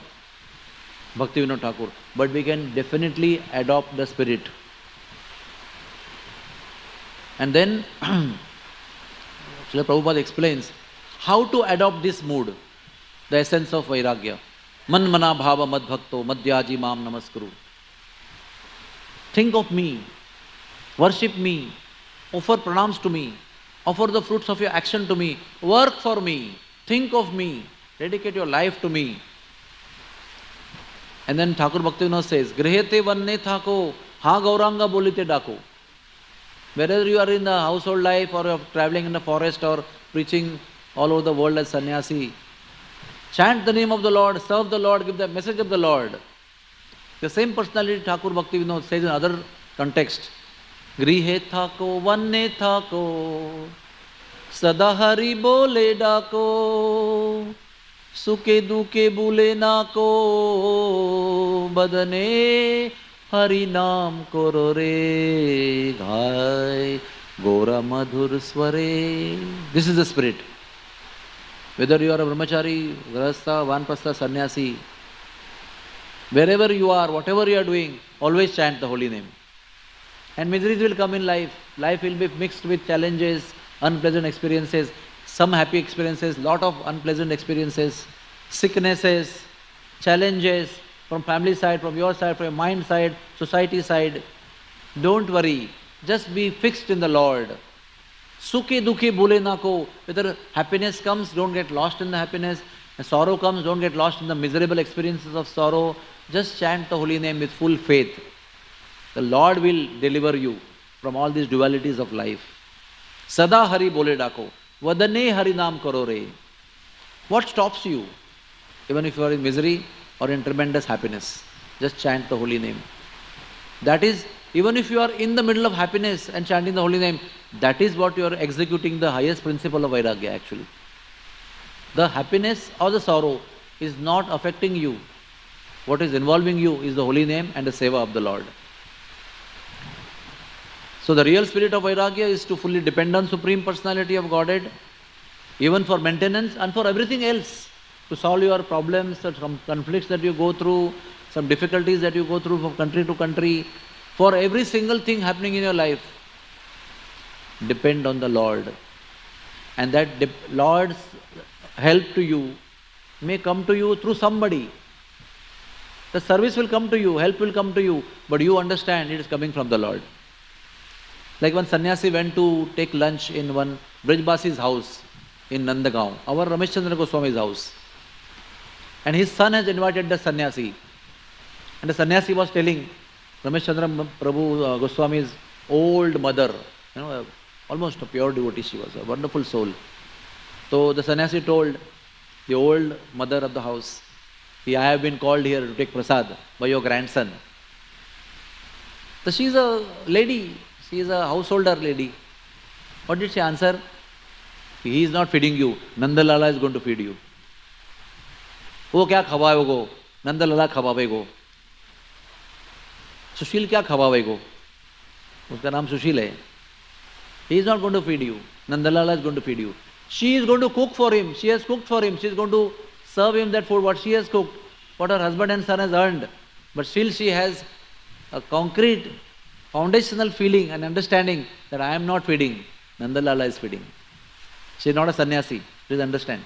Bhaktivinoda Thakur, but we can definitely adopt the spirit. And then Srila Prabhupada explains how to adopt this mood, the essence of Vairagya. Man mana bhava mad bhakto madhyaji mam namaskuru. Think of me, worship me, offer pranams to me, offer the fruits of your action to me, work for me, think of me, dedicate your life to me. And then Thakur Bhaktivinoda says, Grihete vanne thako, ha gauranga bolite dako. Wherever you are in the household life or you are traveling in the forest or preaching all over the world as sannyasi, chant the name of the Lord, serve the Lord, give the message of the Lord. The same personality Thakur Bhaktivinoda says in other context, Grihe thako, vanne thako, sada hari bole dako, suke duke bule nako, badane hari naam koro re, ghai gora madhur sware. This is the spirit. Whether you are a brahmachari, grahastha, vanprastha, sannyasi, wherever you are, whatever you are doing, always chant the holy name. And miseries will come in life. Life will be mixed with challenges, unpleasant experiences, some happy experiences, lot of unpleasant experiences, sicknesses, challenges from family side, from your side, from your mind side, society side. Don't worry. Just be fixed in the Lord. Sukhe dukhe bhule nako. Whether happiness comes, don't get lost in the happiness. And sorrow comes, don't get lost in the miserable experiences of sorrow. Just chant the holy name with full faith. The Lord will deliver you from all these dualities of life. Sada hari bole dako. Vadane hari naam karo re. What stops you? Even if you are in misery or in tremendous happiness, just chant the holy name. That is, even if you are in the middle of happiness and chanting the holy name, that is what you are executing the highest principle of Vairagya actually. The happiness or the sorrow is not affecting you. What is involving you is the holy name and the seva of the Lord. So the real spirit of Vairagya is to fully depend on Supreme Personality of Godhead, even for maintenance and for everything else, to solve your problems, some conflicts that you go through, some difficulties that you go through from country to country, for every single thing happening in your life. Depend on the Lord. And that Lord's help to you may come to you through somebody. The service will come to you, help will come to you, but you understand it is coming from the Lord. Like one sannyasi went to take lunch in one Brijbasi's house in Nandagaon, our Ramesh Chandra Goswami's house. And his son has invited the sannyasi. And the sannyasi was telling Ramesh Chandra Prabhu Goswami's old mother, almost a pure devotee she was, a wonderful soul. So the sannyasi told the old mother of the house, I have been called here to take prasad by your grandson. So she is a lady, she is a householder lady. What did she answer? He is not feeding you, Nandalala is going to feed you. वो क्या खवाएगो? नंदलाला खवाएगो. सुशील क्या खवाएगो, उसका नाम सुशील है. He is not going to feed you. Nandalala is going to feed you. She is going to cook for him. She has cooked for him. She is going to serve him that food what she has cooked, what her husband and son has earned. But still she has a concrete, foundational feeling and understanding that I am not feeding. Nandalala is feeding. She is not a sannyasi. Please understand.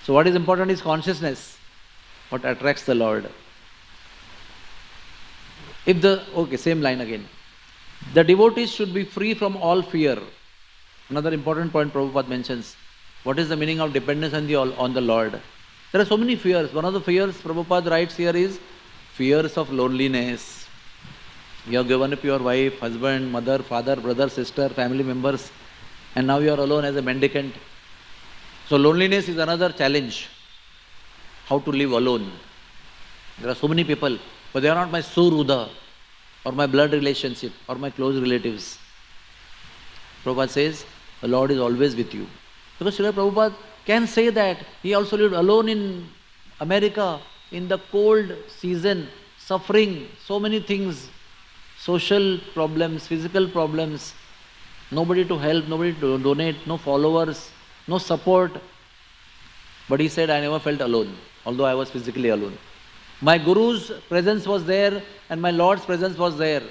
So what is important is consciousness. What attracts the Lord. Same line again. The devotees should be free from all fear. Another important point Prabhupada mentions. What is the meaning of dependence on the Lord? There are so many fears. One of the fears Prabhupada writes here is fears of loneliness. You have given up your wife, husband, mother, father, brother, sister, family members, and now you are alone as a mendicant. So loneliness is another challenge. How to live alone. There are so many people, but they are not my Suruda, or my blood relationship, or my close relatives. Prabhupada says, the Lord is always with you. Because Srila Prabhupada can say that. He also lived alone in America, in the cold season, suffering, so many things, social problems, physical problems, nobody to help, nobody to donate, no followers, no support. But he said, I never felt alone, although I was physically alone. My Guru's presence was there and my Lord's presence was there.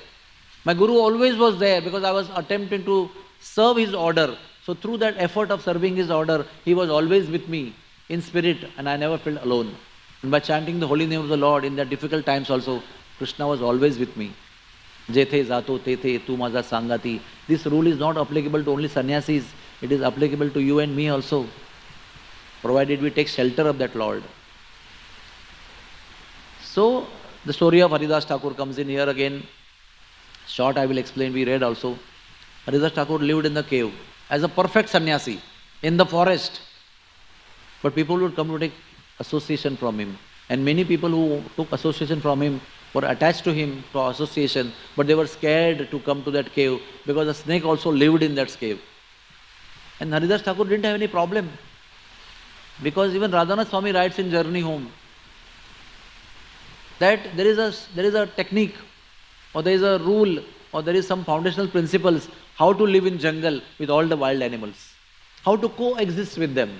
My Guru always was there because I was attempting to serve his order. So through that effort of serving his order, he was always with me in spirit and I never felt alone. And by chanting the holy name of the Lord in the difficult times also, Krishna was always with me. Jethe zato tethe tu maza sangati. This rule is not applicable to only sannyasis. It is applicable to you and me also, provided we take shelter of that Lord. So, the story of Haridas Thakur comes in here again. Short I will explain, we read also. Haridas Thakur lived in the cave as a perfect sannyasi in the forest. But people would come to take association from him. And many people who took association from him were attached to him for association, but they were scared to come to that cave because a snake also lived in that cave. And Haridas Thakur didn't have any problem. Because even Radhanath Swami writes in Journey Home, that there is a technique, or there is a rule, or there is some foundational principles how to live in jungle with all the wild animals, how to coexist with them.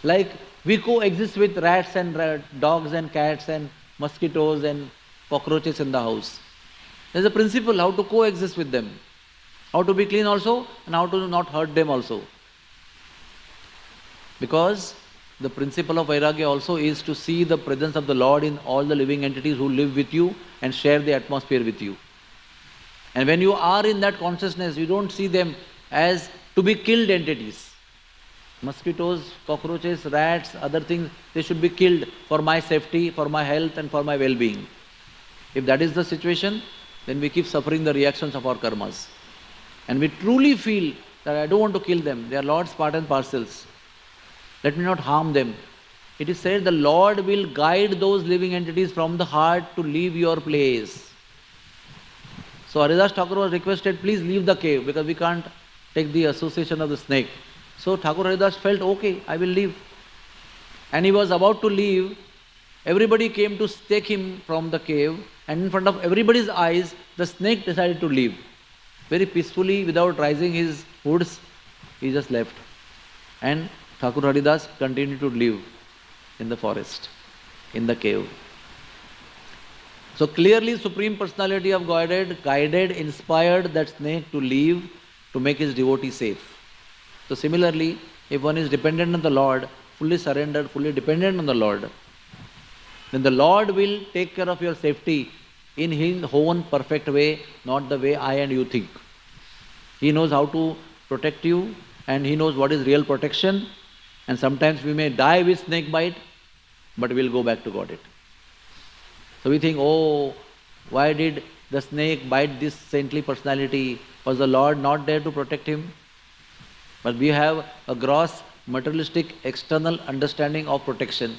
Like we coexist with rats and dogs and cats and mosquitoes and cockroaches in the house. There is a principle how to coexist with them, how to be clean also and how to not hurt them also. Because the principle of Vairagya also is to see the presence of the Lord in all the living entities who live with you and share the atmosphere with you. And when you are in that consciousness, you don't see them as to be killed entities. Mosquitoes, cockroaches, rats, other things, they should be killed for my safety, for my health and for my well-being. If that is the situation, then we keep suffering the reactions of our karmas. And we truly feel that I don't want to kill them, they are Lord's part and parcels. Let me not harm them. It is said the Lord will guide those living entities from the heart to leave your place. So Haridas Thakur was requested, please leave the cave because we can't take the association of the snake. So Thakur Haridas felt, okay, I will leave. And he was about to leave. Everybody came to take him from the cave, and in front of everybody's eyes, the snake decided to leave. Very peacefully, without raising his hoods, he just left. And Thakur Haridas continued to live in the forest, in the cave. So clearly Supreme Personality of Godhead guided, inspired that snake to leave to make his devotee safe. So similarly, if one is dependent on the Lord, fully surrendered, fully dependent on the Lord, then the Lord will take care of your safety in His own perfect way, not the way I and you think. He knows how to protect you and He knows what is real protection. And sometimes we may die with snake bite, but we will go back to Godhead. So we think, oh, why did the snake bite this saintly personality? Was the Lord not there to protect him? But we have a gross, materialistic, external understanding of protection.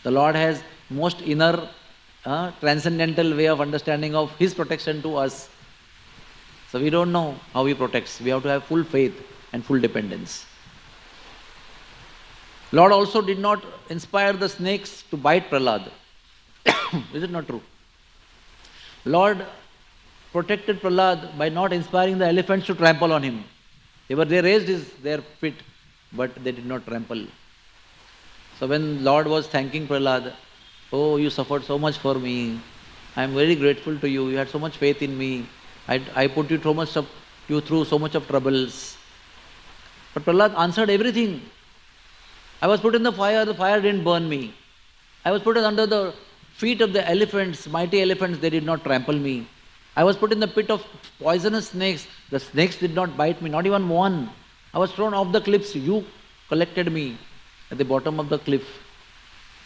The Lord has most inner, transcendental way of understanding of His protection to us. So we don't know how He protects. We have to have full faith and full dependence. Lord also did not inspire the snakes to bite Prahlad. Is it not true? Lord protected Prahlad by not inspiring the elephants to trample on him. They raised their feet, but they did not trample. So when Lord was thanking Prahlad, oh, you suffered so much for me. I am very grateful to you. You had so much faith in me. I put you through so much of troubles. But Prahlad answered everything. I was put in the fire didn't burn me. I was put under the feet of the elephants, mighty elephants, they did not trample me. I was put in the pit of poisonous snakes, the snakes did not bite me, not even one. I was thrown off the cliffs, you collected me at the bottom of the cliff,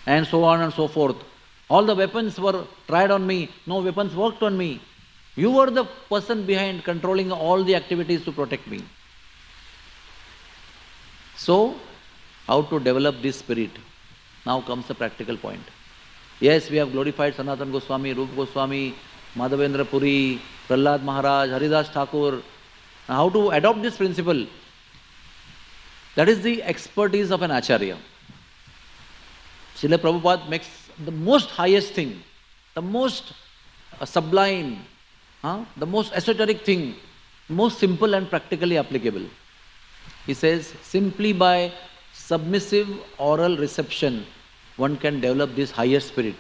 and so on and so forth. All the weapons were tried on me, no weapons worked on me. You were the person behind controlling all the activities to protect me. So, how to develop this spirit? Now comes the practical point. Yes, we have glorified Sanatana Goswami, Rupa Goswami, Madhavendra Puri, Prahlad Maharaj, Haridas Thakur. Now how to adopt this principle? That is the expertise of an Acharya. Srila Prabhupada makes the most highest thing, the most sublime, the most esoteric thing, most simple and practically applicable. He says, simply by submissive oral reception, one can develop this higher spirit.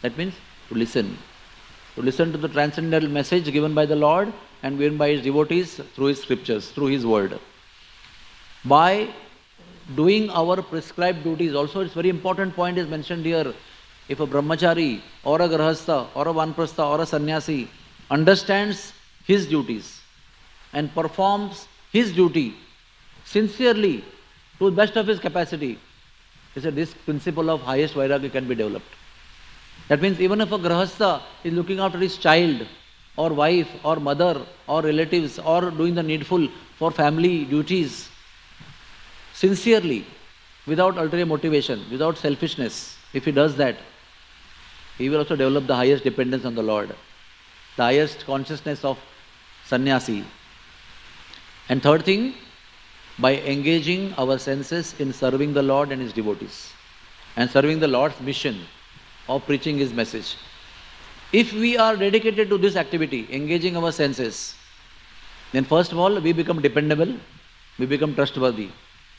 That means to listen to the transcendental message given by the Lord and given by His devotees through His scriptures, through His word. By doing our prescribed duties, also it's very important point is mentioned here. If a brahmachari or a grahastha or a vanprastha or a sannyasi understands his duties and performs his duty sincerely to the best of his capacity, he said this principle of highest vairagya can be developed. That means even if a grahastha is looking after his child or wife or mother or relatives or doing the needful for family duties, sincerely, without ulterior motivation, without selfishness, if he does that, he will also develop the highest dependence on the Lord, the highest consciousness of sannyasi. And third thing, by engaging our senses in serving the Lord and His devotees and serving the Lord's mission of preaching His message. If we are dedicated to this activity, engaging our senses, then first of all, we become dependable, we become trustworthy.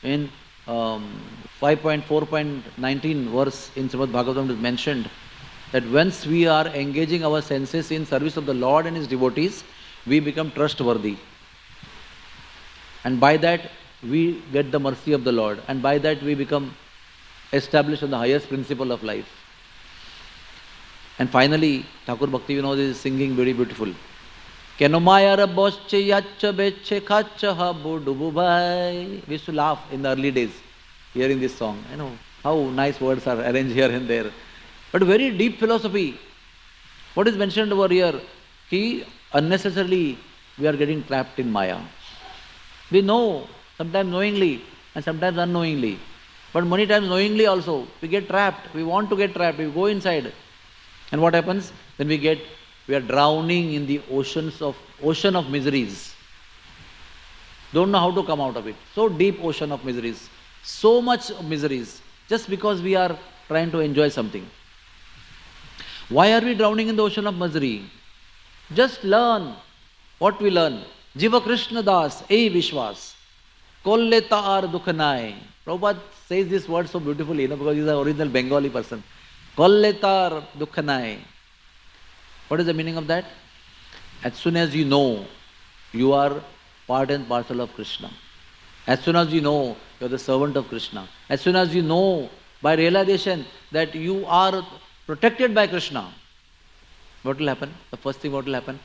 In 5.4.19 verse in Srimad Bhagavatam is mentioned that once we are engaging our senses in service of the Lord and His devotees, we become trustworthy. And by that, we get the mercy of the Lord. And by that, we become established on the highest principle of life. And finally, Thakur Bhakti Vinod is singing very beautiful. Kenomayara bosche yacha beche kacha habu dububai. We used to laugh in the early days hearing this song. You know how nice words are arranged here and there. But very deep philosophy. What is mentioned over here? Ki unnecessarily we are getting trapped in Maya. We know, sometimes knowingly and sometimes unknowingly. But many times knowingly also, we get trapped. We want to get trapped. We go inside. And what happens? Then we are drowning in the ocean of miseries. Don't know how to come out of it. So deep ocean of miseries. So much miseries. Just because we are trying to enjoy something. Why are we drowning in the ocean of misery? Just learn what we learn. Jiva Krishna Das, Ei Vishwas, Kolle Taar Dukhanai. Prabhupada says this word so beautifully, because he's an original Bengali person. Kolle Taar Dukhanai. What is the meaning of that? As soon as you know you are part and parcel of Krishna, as soon as you know you are the servant of Krishna, as soon as you know by realization that you are protected by Krishna, what will happen? The first thing what will happen?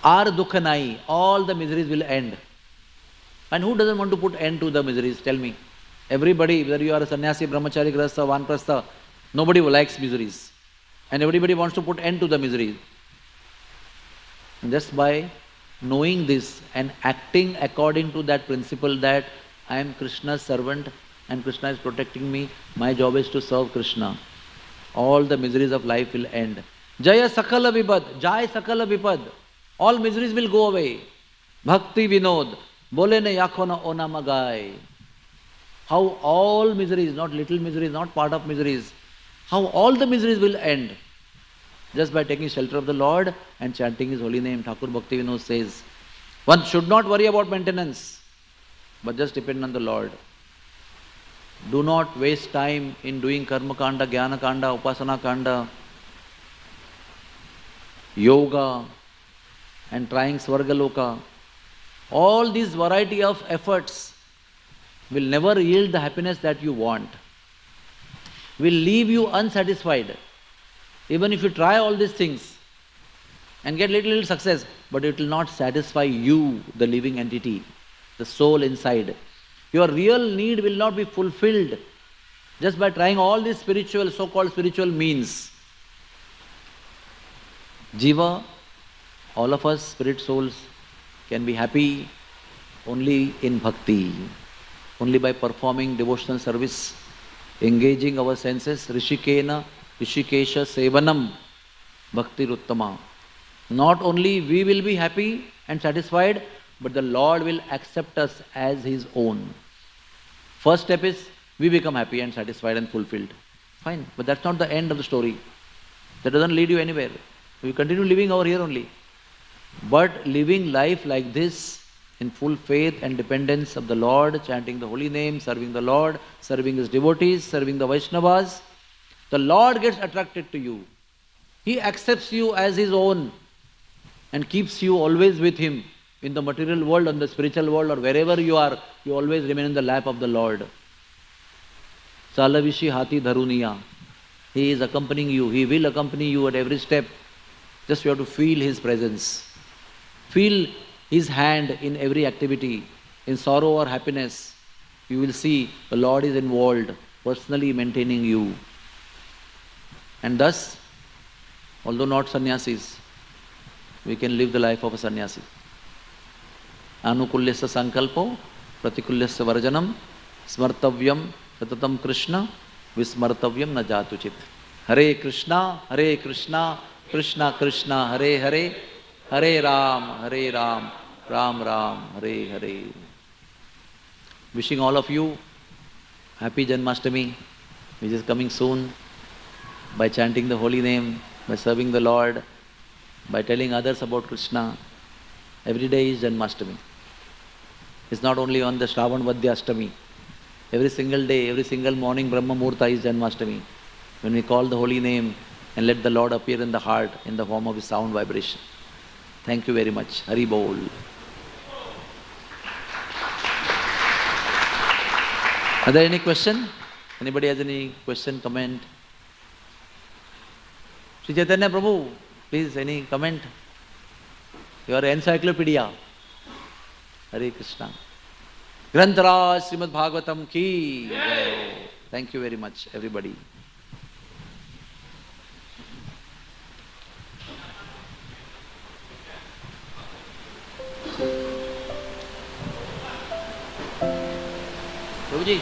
Ar dukhanai, all the miseries will end. And who doesn't want to put end to the miseries? Tell me. Everybody, whether you are a sannyasi, brahmachari, grahastha, vanprastha, nobody likes miseries. And everybody wants to put end to the miseries. And just by knowing this and acting according to that principle that I am Krishna's servant and Krishna is protecting me, my job is to serve Krishna. All the miseries of life will end. Jaya sakala vipad, jai sakala vipad. All miseries will go away. Bhakti Vinod, bole ne yakho na ona magai. How all miseries, not little miseries, not part of miseries, how all the miseries will end. just by taking shelter of the Lord and chanting His holy name. Thakur Bhakti Vinod says, one should not worry about maintenance, but just depend on the Lord. Do not waste time in doing karma kanda, jnana kanda, upasana kanda, yoga, and trying Svargaloka. All these variety of efforts will never yield the happiness that you want, will leave you unsatisfied. Even if you try all these things and get little success, but it will not satisfy you, the living entity, the soul inside. Your real need will not be fulfilled just by trying all these spiritual, so-called spiritual means. Jiva, all of us, spirit souls, can be happy only in bhakti, only by performing devotional service, engaging our senses, rishikena, rishikesha sevanam, bhakti ruttama. Not only we will be happy and satisfied, but the Lord will accept us as His own. First step is we become happy and satisfied and fulfilled. Fine, but that's not the end of the story. That doesn't lead you anywhere. We continue living over here only. But living life like this, in full faith and dependence of the Lord, chanting the holy name, serving the Lord, serving His devotees, serving the Vaishnavas, the Lord gets attracted to you. He accepts you as His own and keeps you always with Him. In the material world, on the spiritual world, or wherever you are, you always remain in the lap of the Lord. Salavishi hati dharuniya. He is accompanying you. He will accompany you at every step. Just you have to feel His presence. Feel His hand in every activity. In sorrow or happiness, you will see the Lord is involved, personally maintaining you. And thus, although not sannyasis, we can live the life of a sannyasi. Anukulyasya sankalpo, pratikulyasya varjanam, smartavyam satatam Krishna, vismartavyam na jatuchit. Hare Krishna, Krishna Krishna, Hare Hare, Hare Ram, Ram Ram, Hare Hare. Wishing all of you happy Janmashtami, which is coming soon, by chanting the holy name, by serving the Lord, by telling others about Krishna. Every day is Janmashtami. It's not only on the Shravan Vadya Ashtami. Every single day, every single morning, Brahma Murta is Janmashtami. When we call the holy name and let the Lord appear in the heart in the form of His sound vibration. Thank you very much. Hari Bol. Are there any question? Anybody has any question, comment? Sri Chaitanya Prabhu, please, any comment? Your encyclopedia. Hare Krishna. Grantaraj Srimad Bhagavatam ki. Thank you very much, everybody. प्रभु जी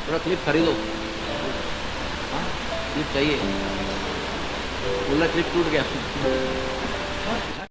थोड़ा clip खरीदो. हाँ clip चाहिए. बोला clip टूट गया.